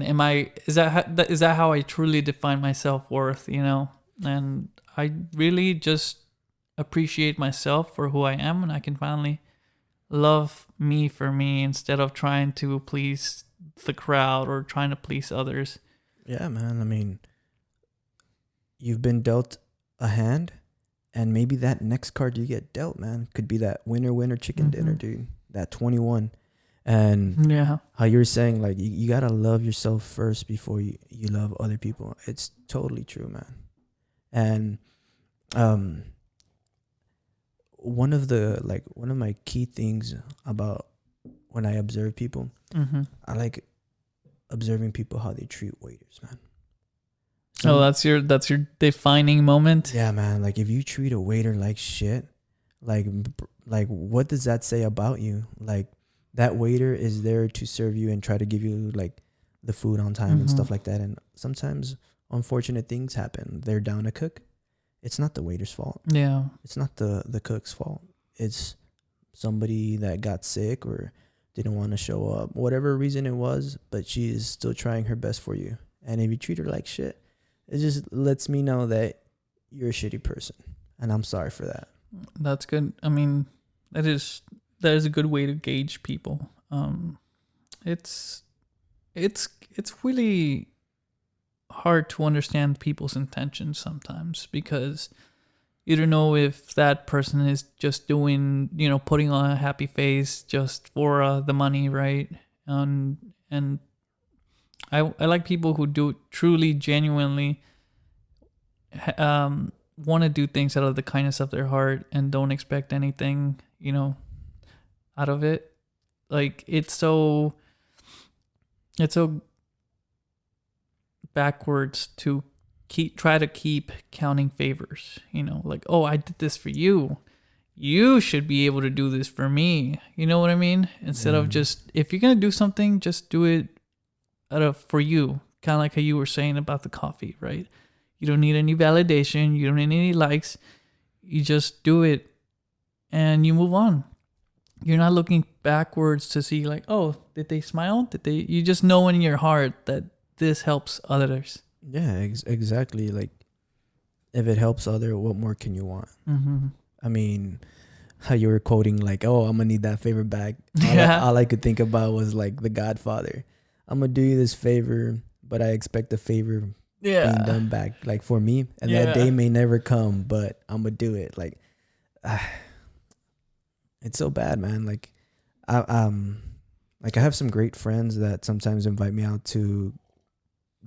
is that how I truly define my self-worth, you know? And I really just appreciate myself for who I am, and I can finally love me for me instead of trying to please the crowd or trying to please others. Yeah, man. I mean, you've been dealt a hand, and maybe that next card you get dealt, man, could be that winner chicken dinner, dude. That 21. And Yeah. how you're saying, like, you gotta love yourself first before you love other people. It's totally true, man. And one of my key things about when I observe people, I like observing people how they treat waiters, man. Oh, that's your defining moment. Yeah, man. Like, if you treat a waiter like shit, like what does that say about you? Like, that waiter is there to serve you and try to give you like the food on time and stuff like that. And sometimes unfortunate things happen. They're down to cook. It's not the waiter's fault. Yeah. It's not the cook's fault. It's somebody that got sick or didn't want to show up, whatever reason it was, but she is still trying her best for you. And if you treat her like shit, it just lets me know that you're a shitty person. And I'm sorry for that. That's good. I mean, that is a good way to gauge people. It's really hard to understand people's intentions sometimes, because you don't know if that person is just doing, putting on a happy face just for the money, right? And I like people who do truly, genuinely want to do things out of the kindness of their heart and don't expect anything, out of it. Like, it's so backwards to try to keep counting favors, like, oh, I did this for you, you should be able to do this for me, you know what I mean? Instead of just, if you're gonna do something, just do it for you, kind of like how you were saying about the coffee, right? You don't need any validation, you don't need any likes, you just do it and you move on. You're not looking backwards to see like, oh, did they smile? You just know in your heart that this helps others. Yeah, exactly. Like, if it helps other, what more can you want? I mean, how you were quoting like, oh, I'm gonna need that favor back. All I could think about was like The Godfather. I'm gonna do you this favor, but I expect the favor being done back, like, for me. And that day may never come, but I'm gonna do it. Like, it's so bad, man. Like, I have some great friends that sometimes invite me out to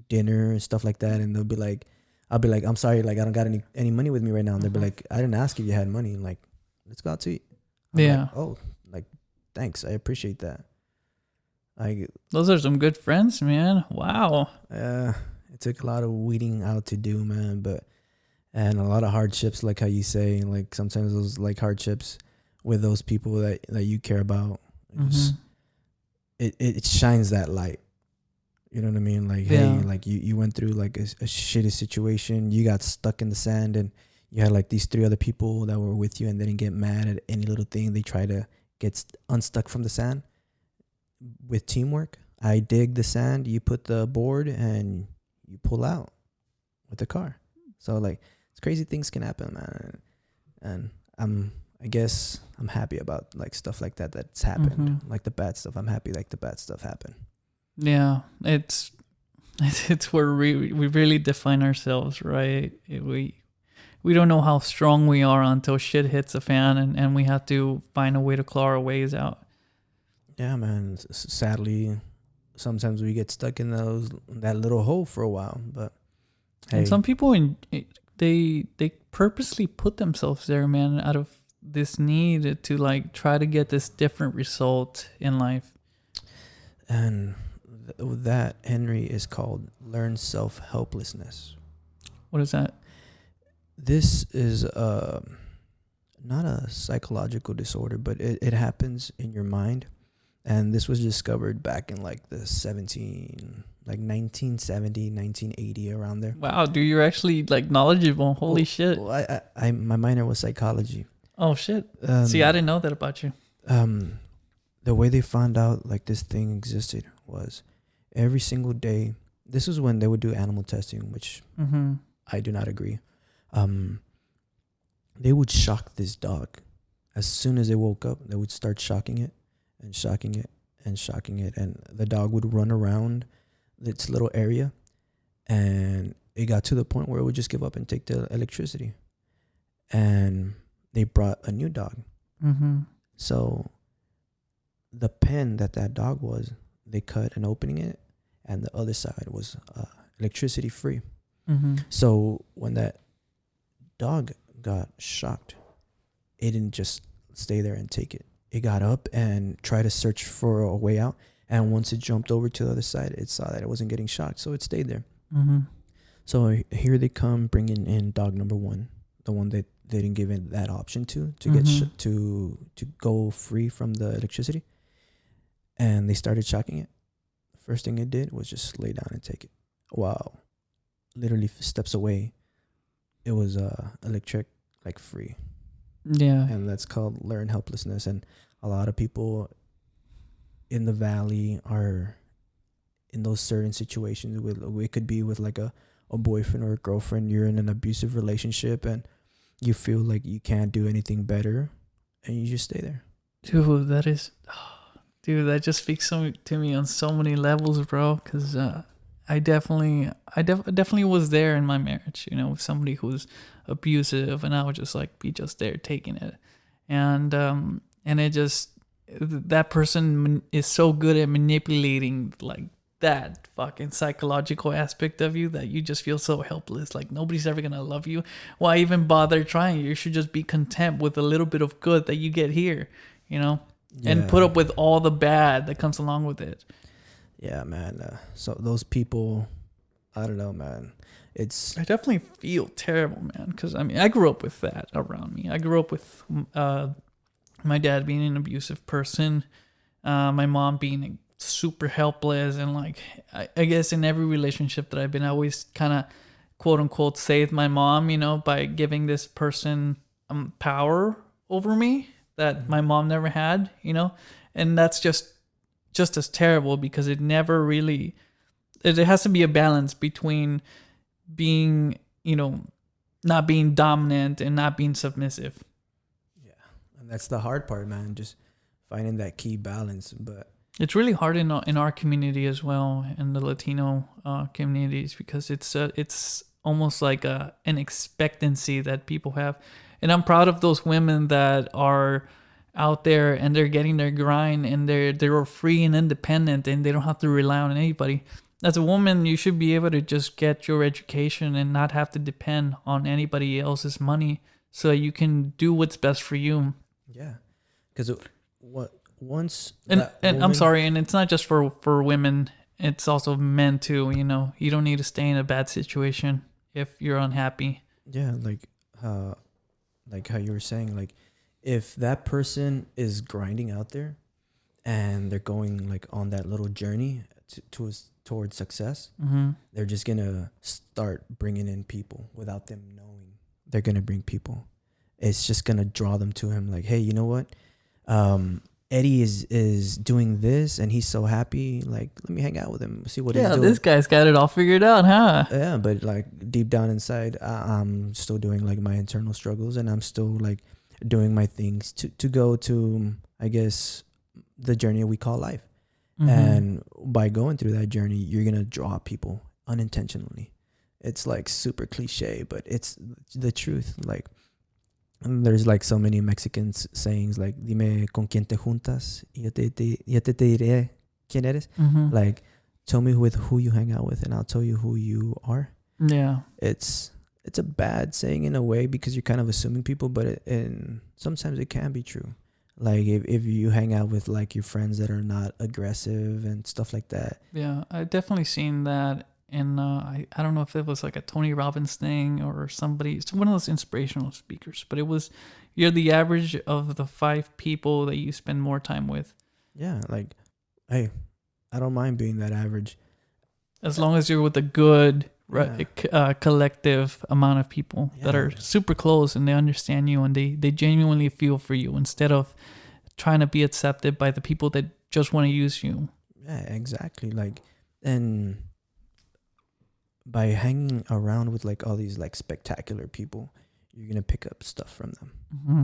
dinner and stuff like that, and I'll be like, I'm sorry, like, I don't got any money with me right now. And they'll be like, I didn't ask if you had money. And like, let's go out to eat. I'm like, oh, like, thanks, I appreciate that. Like, those are some good friends, man. Wow. It took a lot of weeding out to do, man, and a lot of hardships, like how you say, like, sometimes those like hardships with those people that you care about, it shines that light. You know what I mean? Like, hey, like, you went through like a shitty situation. You got stuck in the sand, and you had like these 3 other people that were with you and they didn't get mad at any little thing. They try to get unstuck from the sand with teamwork. I dig the sand, you put the board, and you pull out with the car. So like, it's crazy things can happen, man. And I guess I'm happy about like stuff like that's happened. Like the bad stuff, I'm happy like the bad stuff happened. Yeah, it's where we really define ourselves, right? We don't know how strong we are until shit hits the fan, and we have to find a way to claw our ways out. Yeah, man. Sadly, sometimes we get stuck in that little hole for a while. But hey, and some people they purposely put themselves there, man, out of this need to like try to get this different result in life. And that, Henry, is called learned self-helplessness. What is that? This is not a psychological disorder, but it happens in your mind. And this was discovered back in like 1970, 1980, around there. Wow, dude, you're actually like knowledgeable. Holy shit. Well, I my minor was psychology. Oh shit. See, I didn't know that about you. The way they found out like this thing existed was every single day. This was when they would do animal testing, which I do not agree. they would shock this dog. As soon as they woke up, they would start shocking it and shocking it and shocking it. And the dog would run around its little area. And it got to the point where it would just give up and take the electricity. And they brought a new dog. Mm-hmm. So the pen that dog was, they cut an opening in it, and the other side was electricity free. Mm-hmm. So when that dog got shocked, it didn't just stay there and take it. It got up and tried to search for a way out. And once it jumped over to the other side, it saw that it wasn't getting shocked, so it stayed there. Mm-hmm. So here they come bringing in dog number one, the one that they didn't give it that option to get to go free from the electricity. And they started shocking it. The first thing it did was just lay down and take it. Wow. Literally steps away, it was electric, like free. Yeah. And that's called learned helplessness. And a lot of people in the valley are in those certain situations with, it could be with like a boyfriend or a girlfriend. You're in an abusive relationship and you feel like you can't do anything better, and you just stay there. Dude, that just speaks to me on so many levels, bro. Because I definitely was there in my marriage, you know, with somebody who's abusive, and I would just like be just there taking it, and it just, that person is so good at manipulating like that fucking psychological aspect of you that you just feel so helpless. Like nobody's ever gonna love you. Why even bother trying? You should just be content with a little bit of good that you get here, you know, and put up with all the bad that comes along with it. Yeah, man. So those people, I don't know, man. I definitely feel terrible, man, because I mean I grew up with that around me. I grew up with my dad being an abusive person, my mom being super helpless, and like I guess in every relationship that I've been, I always kind of quote unquote saved my mom, you know, by giving this person power over me that my mom never had, you know, and that's just as terrible because it never really, it has to be a balance between being, you know, not being dominant and not being submissive. Yeah, and that's the hard part, man, just finding that key balance. But it's really hard in our community as well, in the Latino communities, because it's almost like an expectancy that people have. And I'm proud of those women that are out there and they're getting their grind and they're free and independent and they don't have to rely on anybody. As a woman, you should be able to just get your education and not have to depend on anybody else's money, so you can do what's best for you. Yeah, because once and I'm sorry, and it's not just for women, it's also men too, you know. You don't need to stay in a bad situation if you're unhappy. Yeah, like how you were saying, like if that person is grinding out there and they're going like on that little journey towards success, they're just gonna start bringing in people without them knowing. They're gonna bring people. It's just gonna draw them to him, like, hey, you know what, Eddie is doing this and he's so happy, like let me hang out with him, see what he's doing. This guy's got it all figured out, huh? Yeah, but like deep down inside, I'm still doing like my internal struggles, and I'm still like doing my things to go to, I guess, the journey we call life. And by going through that journey, you're gonna draw people unintentionally. It's like super cliche, but it's the truth. Like there's like so many Mexican sayings like "Dime con quién te juntas, y yo te diré quién eres." Like, tell me with who you hang out with, and I'll tell you who you are. Yeah, it's a bad saying in a way because you're kind of assuming people, but and sometimes it can be true. Like if you hang out with like your friends that are not aggressive and stuff like that. Yeah, I've definitely seen that. And I don't know if it was like a Tony Robbins thing or somebody, it's one of those inspirational speakers, but it was, you're the average of the 5 people that you spend more time with. Yeah, like, hey, I don't mind being that average. As long as you're with a good collective amount of people that are super close and they understand you and they genuinely feel for you instead of trying to be accepted by the people that just want to use you. Yeah, exactly. Like, and by hanging around with like all these like spectacular people, you're gonna pick up stuff from them. Mm-hmm.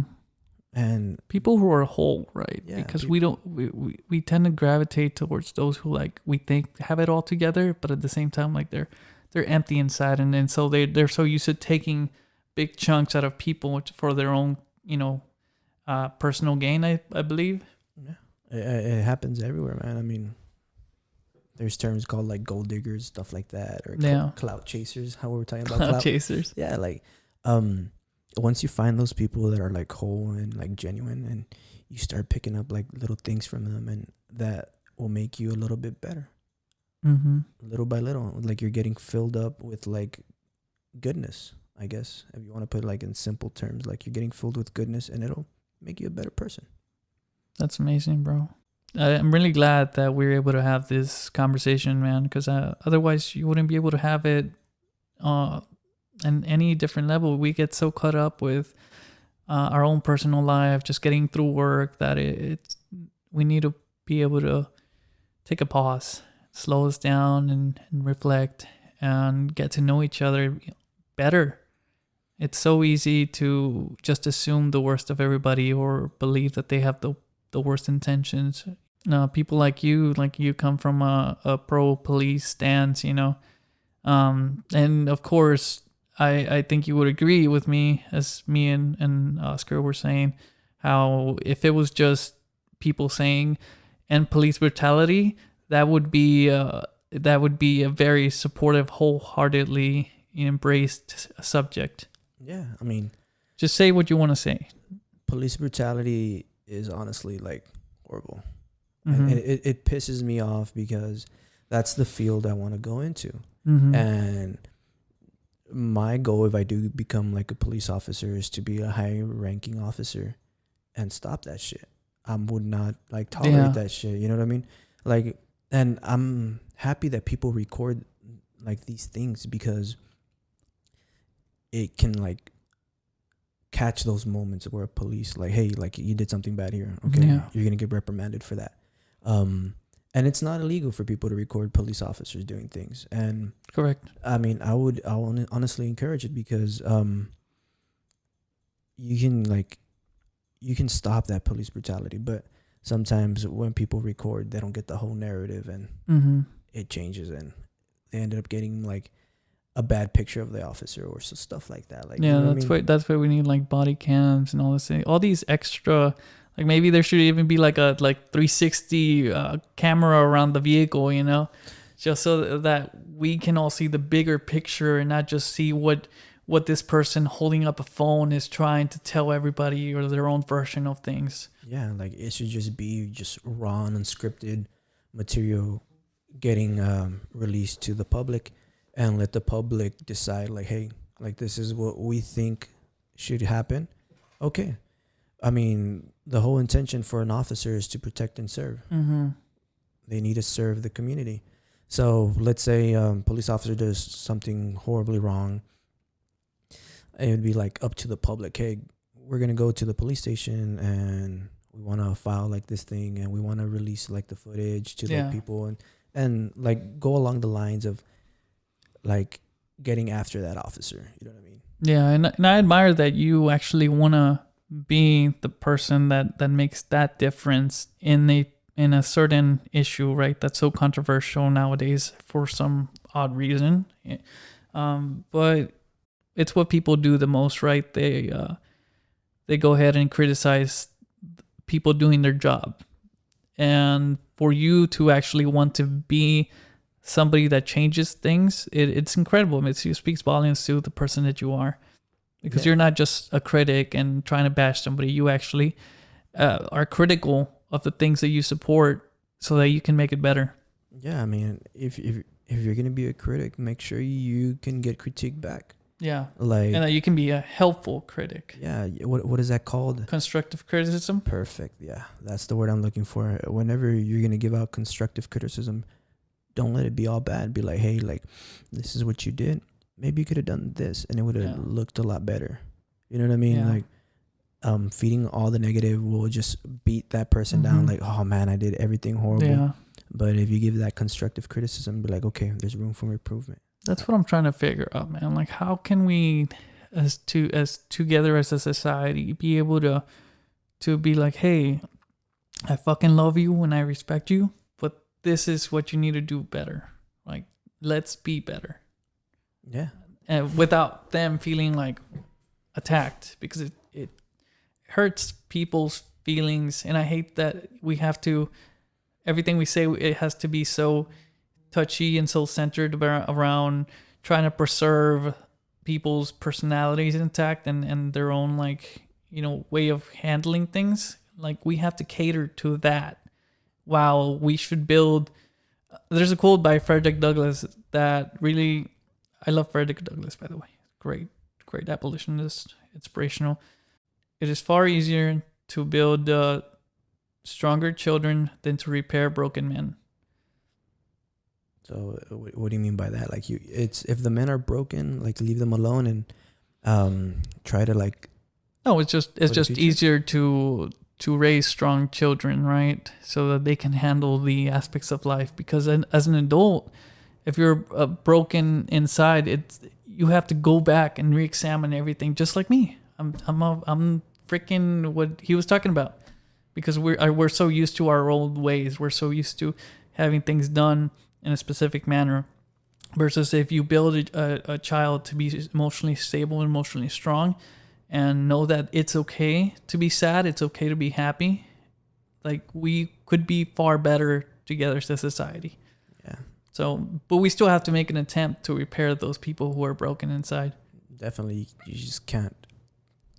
And People who are whole, right? Yeah, Because we tend to gravitate towards those who like we think have it all together, but at the same time like they're empty inside, and so they're so used to taking big chunks out of people for their own, personal gain. I believe. yeah, it happens everywhere, man. I mean, there's terms called like gold diggers, stuff like that, or clout chasers. How we were talking about Clout chasers. Yeah, like once you find those people that are like whole and like genuine, and you start picking up like little things from them, and that will make you a little bit better. Mm-hmm. Little by little, like you're getting filled up with like goodness, I guess, if you want to put it like in simple terms, like you're getting filled with goodness, and it'll make you a better person. That's amazing, bro. I'm really glad that we were able to have this conversation, man, because otherwise you wouldn't be able to have it in any different level. We get so caught up with our own personal life, just getting through work, that we need to be able to take a pause, slow us down, and reflect and get to know each other better. It's so easy to just assume the worst of everybody or believe that they have the worst intentions. People like you come from a pro-police stance, and of course, I think you would agree with me, as me and Oscar were saying, how if it was just people saying end police brutality, that would be a very supportive, wholeheartedly embraced subject. Yeah, I mean, just say what you want to say. Police brutality is honestly like horrible. Mm-hmm. And it pisses me off because that's the field I want to go into. Mm-hmm. And my goal, if I do become like a police officer, is to be a high ranking officer and stop that shit. I would not like tolerate that shit. You know what I mean? Like, and I'm happy that people record like these things, because it can like catch those moments where police like, hey, like you did something bad here. Okay. Yeah. You're going to get reprimanded for that. And it's not illegal for people to record police officers doing things. And correct. I mean, I honestly encourage it, because you can stop that police brutality, but sometimes when people record, they don't get the whole narrative, and Mm-hmm. it changes, and they ended up getting like a bad picture of the officer or stuff like that. Like, yeah, you know that's why we need like body cams and all this thing. All these extra, like maybe there should even be like a 360 camera around the vehicle, just so that we can all see the bigger picture and not just see what this person holding up a phone is trying to tell everybody, or their own version of things. Yeah, like it should just be just raw and unscripted material getting released to the public, and let the public decide like, hey, like this is what we think should happen. Okay. I mean, the whole intention for an officer is to protect and serve. Mm-hmm. They need to serve the community. So let's say police officer does something horribly wrong. It would be like up to the public. Hey, we're going to go to the police station and we want to file like this thing, and we want to release like the footage to like people, and like go along the lines of like getting after that officer. You know what I mean? Yeah. And I admire that you actually want to be the person that makes that difference in a certain issue, right? That's so controversial nowadays for some odd reason. But it's what people do the most, right? They go ahead and criticize people doing their job. And for you to actually want to be somebody that changes things, it's incredible. It speaks volumes to the person that you are, because you're not just a critic and trying to bash somebody. You actually are critical of the things that you support so that you can make it better. Yeah, I mean, if you're gonna be a critic, make sure you can get critique back. Yeah, like, and that you can be a helpful critic. Yeah, what is that called? Constructive criticism. Perfect. Yeah, that's the word I'm looking for. Whenever you're gonna give out constructive criticism, don't let it be all bad. Be like, hey, like this is what you did. Maybe you could have done this, and it would have looked a lot better. You know what I mean? Yeah. Like, feeding all the negative will just beat that person down. Like, oh man, I did everything horrible. Yeah. But if you give that constructive criticism, be like, okay, there's room for improvement. That's what I'm trying to figure out, man. Like, how can we as together as a society, be able to be like, hey, I fucking love you and I respect you, but this is what you need to do better. Like, let's be better. Yeah. And without them feeling like attacked, because it hurts people's feelings. And I hate that we have to, everything we say, it has to be so touchy and so centered around trying to preserve people's personalities intact and their own, like, you know, way of handling things. Like, we have to cater to that while we should build. There's a quote by Frederick Douglass that really, I love Frederick Douglass, by the way. Great abolitionist, inspirational. It is far easier to build stronger children than to repair broken men. So what do you mean by that? Like, it's if the men are broken, like, leave them alone and try to, like. No, it's just easier to raise strong children, right? So that they can handle the aspects of life. Because as an adult, if you're broken inside, you have to go back and re-examine everything. Just like me, I'm freaking what he was talking about. Because we're so used to our old ways. We're so used to having things done in a specific manner, versus if you build a child to be emotionally stable and emotionally strong, and know that it's okay to be sad, it's okay to be happy. Like, we could be far better together as a society. Yeah. So, but we still have to make an attempt to repair those people who are broken inside. Definitely, you just can't.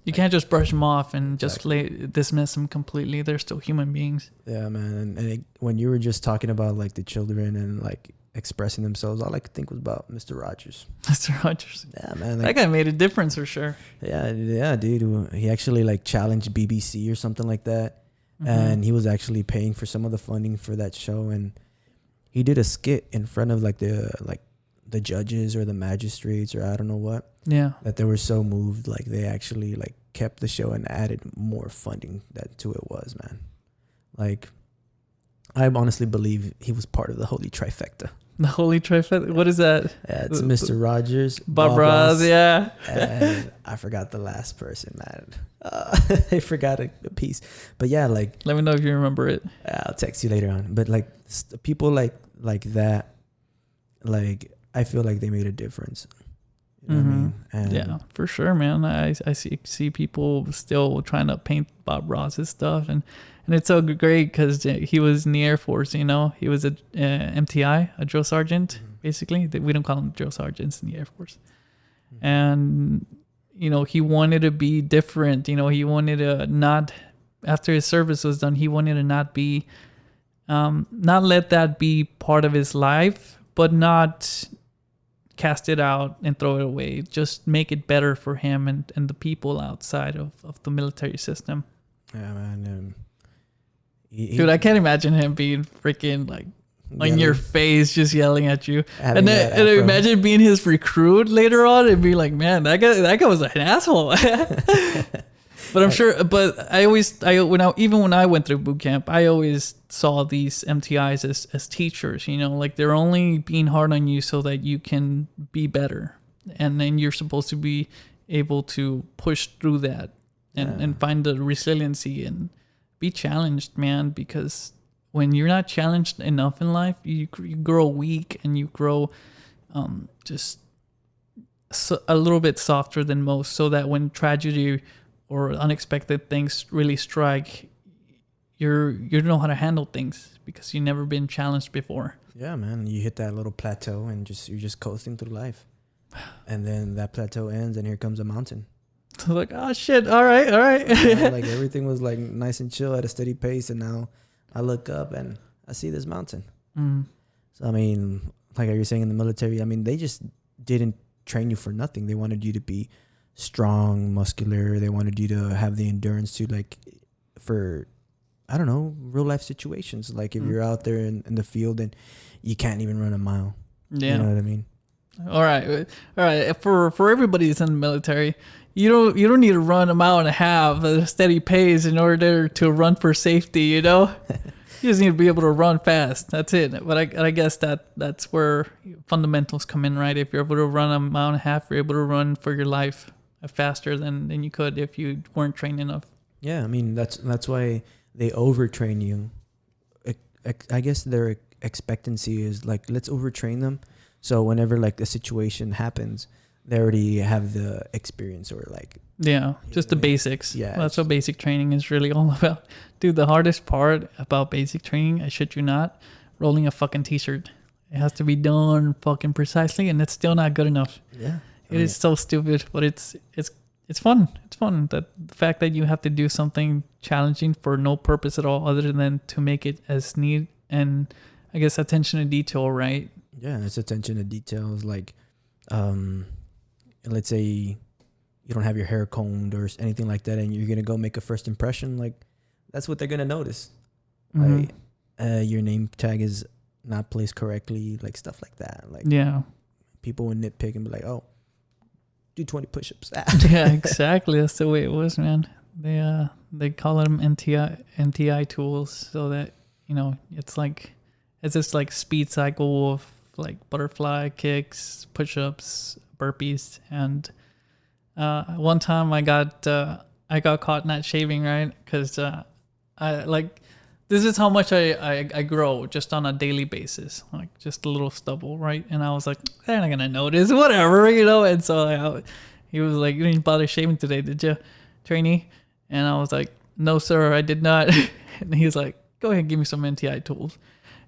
You can't just brush them off and just dismiss them completely. They're still human beings. Yeah, man. And when you were just talking about, like, the children and, like, expressing themselves, all I could think was about Mr. Rogers. Mr. Rogers. Yeah, man. Like, that guy made a difference for sure. Yeah, dude. He actually, like, challenged BBC or something like that. Mm-hmm. And he was actually paying for some of the funding for that show. And he did a skit in front of, like, the judges or the magistrates or I don't know what. Yeah. That they were so moved, like, they actually, like, kept the show and added more funding to it was, man. Like, I honestly believe he was part of the holy trifecta. The holy trifecta? What is that? Yeah, it's Mr. Rogers, Bob Ross, yeah. And I forgot the last person, man. I forgot a piece. But yeah, like. Let me know if you remember it. I'll text you later on. But, like, people like that, like, I feel like they made a difference. You know what I mean? And yeah, for sure, man. I see people still trying to paint Bob Ross's stuff, and it's so great because he was in the Air Force. You know, he was a MTI, a drill sergeant. Basically, we don't call them drill sergeants in the Air Force. And you know, he wanted to be different. You know, he wanted to not, after his service was done, he wanted to not be, not let that be part of his life, but not cast it out and throw it away. Just make it better for him and the people outside of the military system. Yeah, man. Dude, I can't imagine him being freaking like on your face, just yelling at you. And imagine being his recruit later on and be like, man, that guy was an asshole. But I'm sure. But when I went through boot camp, I always saw these MTIs as teachers. You know, like they're only being hard on you so that you can be better, and then you're supposed to be able to push through that and find the resiliency and be challenged, man. Because when you're not challenged enough in life, you grow weak and you grow just a little bit softer than most, so that when tragedy or unexpected things really strike, you know how to handle things because you've never been challenged before. Yeah, man. You hit that little plateau and you're just coasting through life. And then that plateau ends and here comes a mountain. So like, oh shit, all right. Yeah, like everything was like nice and chill at a steady pace, and now I look up and I see this mountain. So I mean, like you're saying in the military, I mean, they just didn't train you for nothing. They wanted you to be strong, muscular. They wanted you to have the endurance to, like, for, I don't know, real life situations. Like if you're out there in the field and you can't even run a mile. Yeah. You know what I mean? All right. For everybody that's in the military, you don't need to run a mile and a half at a steady pace in order to run for safety, you know? You just need to be able to run fast. That's it. But I guess that's where fundamentals come in, right? If you're able to run a mile and a half, you're able to run for your life. faster than you could if you weren't trained enough. Yeah, I mean that's why they overtrain you. I guess their expectancy is like, let's overtrain them, so whenever like a situation happens, they already have the experience, or like, Yeah, just the basics. Yeah, That's what basic training is really all about. Dude, the hardest part about basic training, I shit you not, rolling a fucking t-shirt. It has to be done fucking precisely, and it's still not good enough. yeah, It is so stupid, but it's fun. It's fun that the fact that you have to do something challenging for no purpose at all other than to make it as neat and I guess attention to detail, right? Yeah, it's attention to details. Like, let's say you don't have your hair combed or anything like that, and you're gonna go make a first impression. Like, that's what they're gonna notice. Mm-hmm. Like, your name tag is not placed correctly, like stuff like that. Like, Yeah. people would nitpick and be like, "Oh, do 20 push-ups." Yeah, exactly. That's the way it was, man. They call them NTI tools, so that it's this like speed cycle of like butterfly kicks, push-ups, burpees, and one time I got caught not shaving, right? Because I like this is how much I grow just on a daily basis, like just a little stubble, right? And I was like, they're not gonna notice, whatever, And so he was like, you didn't bother shaving today, did you, trainee? And I was like, no, sir, I did not. And he's like, go ahead and give me some NTI tools.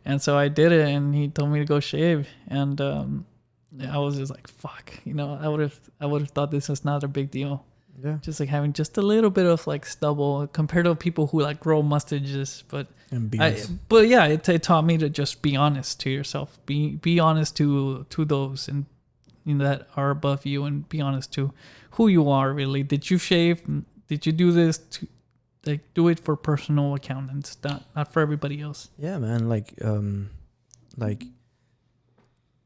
And so I did it, and he told me to go shave. And I was just like, fuck, I would have thought this was not a big deal. Yeah. Just like having just a little bit of like stubble compared to people who like grow mustaches. But yeah, it taught me to just be honest to yourself. Be honest to those and that are above you, and be honest to who you are really. Did you shave? Did you do this to like do it for personal accountants, not for everybody else? Yeah, man. Like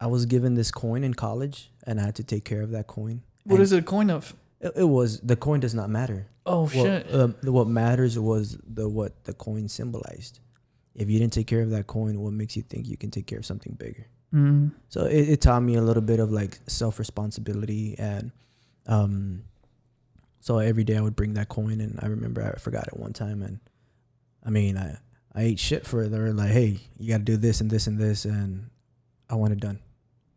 I was given this coin in college, and I had to take care of that coin. What is it a coin of? It was, the coin does not matter. Oh, shit. What matters was what the coin symbolized. If you didn't take care of that coin, what makes you think you can take care of something bigger? Mm. So it taught me a little bit of like self-responsibility, and so every day I would bring that coin, and I remember I forgot it one time, and I mean I ate shit for it. They were like, hey, you got to do this and this and this, and I want it done.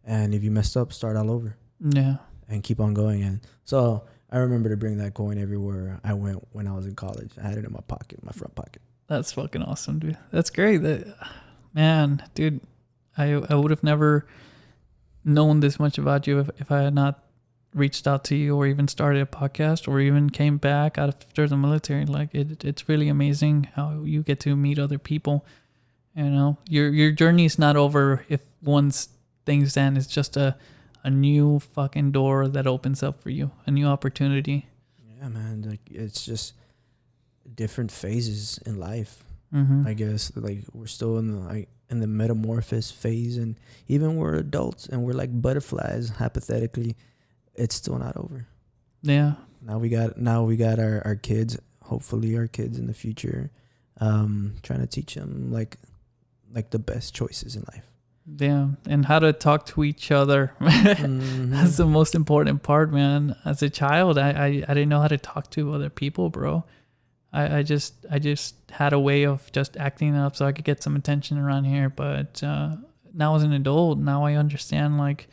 And if you messed up, start all over. Yeah. And keep on going. And so I remember to bring that coin everywhere I went when I was in college. I had it in my pocket, my front pocket. That's fucking awesome, dude. That's great. Man, dude, I would have never known this much about you if I had not reached out to you or even started a podcast or even came back after the military. Like it's really amazing how you get to meet other people. Your journey is not over if once things end. It's just a new fucking door that opens up for you, a new opportunity. Yeah, man. Like, it's just different phases in life. Mm-hmm. I guess like we're still in the metamorphosis phase, and even we're adults and we're like butterflies. Hypothetically, it's still not over. Yeah. Now we got our kids. Hopefully, our kids in the future. Trying to teach them like the best choices in life. Yeah, and how to talk to each other. Mm-hmm. That's the most important part, man. As a child, I didn't know how to talk to other people, bro. I just had a way of just acting up so I could get some attention around here. But now as an adult, now I understand like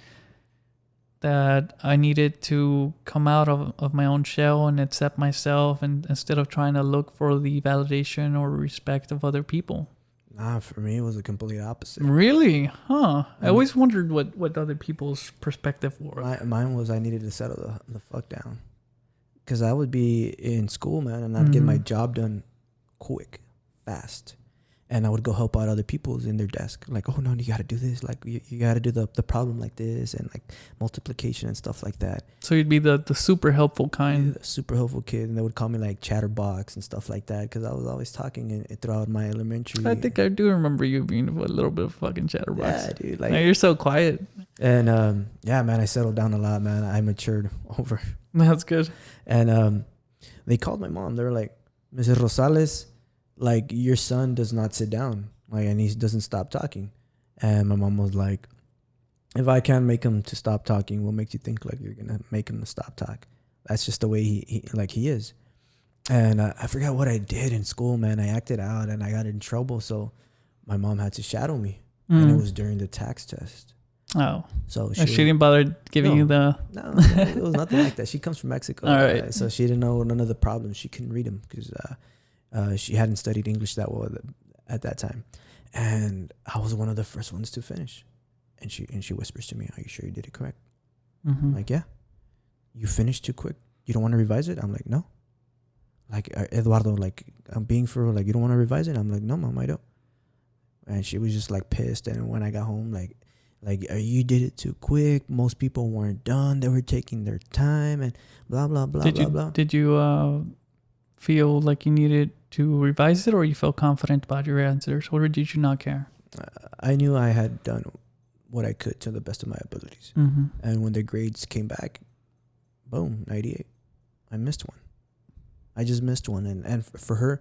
that I needed to come out of my own shell and accept myself, and instead of trying to look for the validation or respect of other people. Nah, for me, it was the complete opposite. Really? Huh. I always wondered what other people's perspective was. Mine was I needed to settle the fuck down. Because I would be in school, man, and I'd get my job done quick, fast. And I would go help out other people's in their desk. Like, oh, no, you got to do this. Like, you got to do the problem like this, and like multiplication and stuff like that. So you'd be the super helpful kind. The super helpful kid. And they would call me like chatterbox and stuff like that, because I was always talking throughout my elementary. I think I do remember you being a little bit of fucking chatterbox. Yeah, dude. Like, now you're so quiet. And yeah, man, I settled down a lot, man. I matured over. That's good. And they called my mom. They were like, Mrs. Rosales, like, your son does not sit down, like, and he doesn't stop talking. And my mom was like, if I can't make him to stop talking, what makes you think like you're gonna make him to stop talk? That's just the way he is. And I forgot what I did in school, man. I acted out and I got in trouble. So my mom had to shadow me. And it was during the tax test. Oh. So she didn't bother giving you the... No, it was nothing like that. She comes from Mexico. All right. So she didn't know none of the problems. She couldn't read them because she hadn't studied English that well at that time. And I was one of the first ones to finish. And she whispers to me, "Are you sure you did it correct?" I'm like, "Yeah." "You finished too quick. You don't want to revise it?" I'm like, "No." Like, "Eduardo, like, I'm being for real. Like, you don't want to revise it?" I'm like, "No, Mom, I don't." And she was just like pissed. And when I got home, like you did it too quick. Most people weren't done. They were taking their time and blah, blah, blah, blah. Did you feel like you needed to revise it, or you felt confident about your answers, or did you not care? I knew I had done what I could to the best of my abilities. And when the grades came back, boom, 98. I missed one. I just missed one. And for her,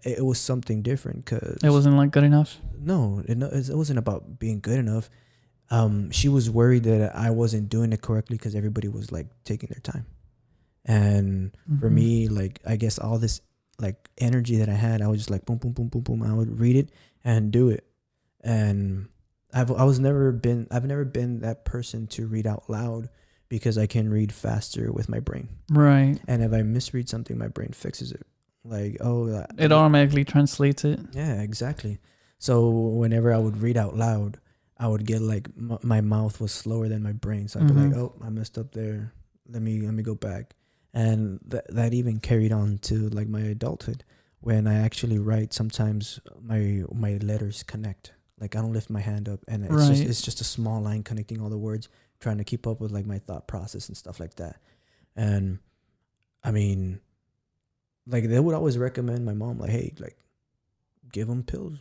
it was something different because... It wasn't like good enough? No, it wasn't about being good enough. She was worried that I wasn't doing it correctly because everybody was like taking their time. And for me, like, I guess all this like energy that I had, I was just like boom, boom, boom, boom, boom. I would read it and do it. And I've never been that person to read out loud because I can read faster with my brain. Right. And if I misread something, my brain fixes it. Like, it automatically translates it. Yeah, exactly. So whenever I would read out loud, I would get like my mouth was slower than my brain. So I'd be like, "Oh, I messed up there. Let me go back." And that even carried on to like my adulthood. When I actually write, sometimes my letters connect. Like, I don't lift my hand up, and it's just a small line connecting all the words, trying to keep up with like my thought process and stuff like that. And I mean, like, they would always recommend my mom, like, "Hey, like, give them pills."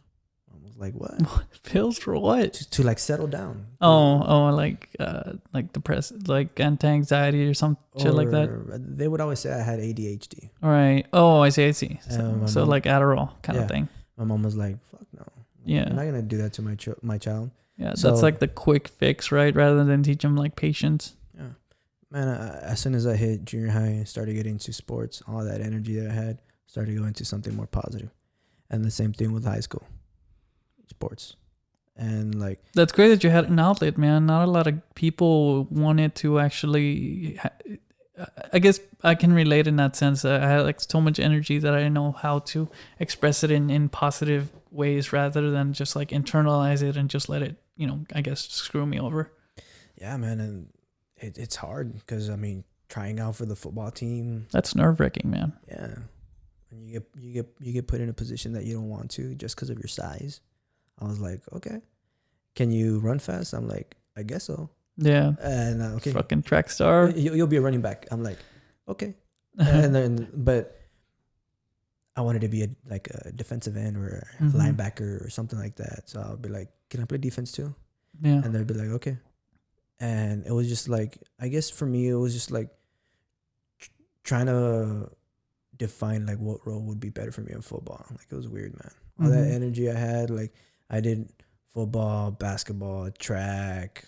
I was like, "What? Pills for what?" To like settle down. Like depressed, like anti-anxiety or some shit like that. They would always say I had ADHD. All right. Oh, I see. So mom, like Adderall kind of thing. My mom was like, "Fuck no. Yeah. I'm not gonna do that to my child." Yeah, so, that's like the quick fix, right? Rather than teach them like patience. Yeah, man. As soon as I hit junior high and started getting into sports, all that energy that I had started going to something more positive. And the same thing with high school sports. And like, that's great that you had an outlet, man. Not a lot of people wanted to actually. I guess I can relate in that sense. I had like so much energy that I didn't know how to express it in positive ways, rather than just like internalize it and just let it, I guess, screw me over. Yeah, man, and it's hard because I mean, trying out for the football team, that's nerve-wracking, man. Yeah, and you get put in a position that you don't want to just because of your size. I was like, "Okay, can you run fast?" I'm like, "I guess so." Yeah. And okay, fucking track star. You'll be a running back. I'm like, "Okay," and then but I wanted to be a defensive end or a linebacker or something like that. So I'll be like, "Can I play defense too?" Yeah. And they'd be like, "Okay." And it was just like, I guess for me, it was just like trying to define like what role would be better for me in football. Like, it was weird, man. All that energy I had, like, I did football, basketball, track.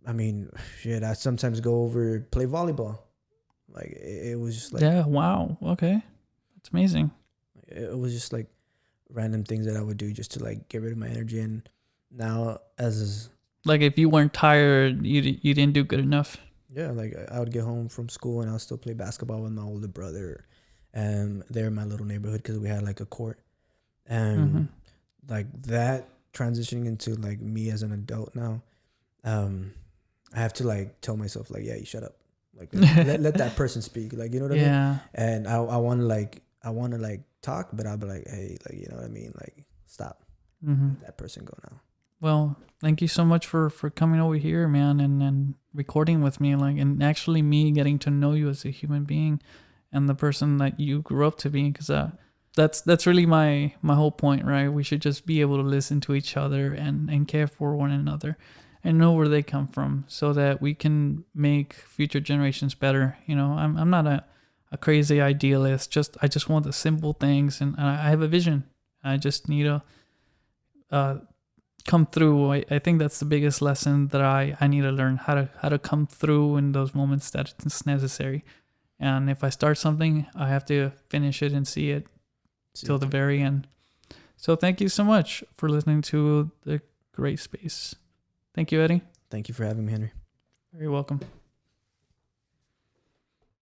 I mean, shit, I sometimes go over, play volleyball. Like, it was just like... Yeah, wow. Okay. That's amazing. It was just like random things that I would do just to like get rid of my energy. And now as... Like, if you weren't tired, you didn't do good enough. Yeah, like I would get home from school and I'll still play basketball with my older brother. And they're in my little neighborhood because we had like a court. And like that transitioning into like me as an adult now, I have to like tell myself like, "Yeah, you shut up. Like, let that person speak." Like, you know what I mean? And I want to like talk, but I'll be like, "Hey, like, you know what I mean? Like, stop. Let that person go now." Well, thank you so much for coming over here, man, and recording with me, like, and actually me getting to know you as a human being and the person that you grew up to be, because that's really my whole point, right? We should just be able to listen to each other and care for one another and know where they come from so that we can make future generations better. I'm not a crazy idealist. I just want the simple things, and I have a vision. I just need to come through. I think that's the biggest lesson that I need to learn, how to come through in those moments that it's necessary. And if I start something, I have to finish it and see it till the very end. So thank you so much for listening to the Great Space. Thank you, Eddie. Thank you for having me, Henry. You're welcome.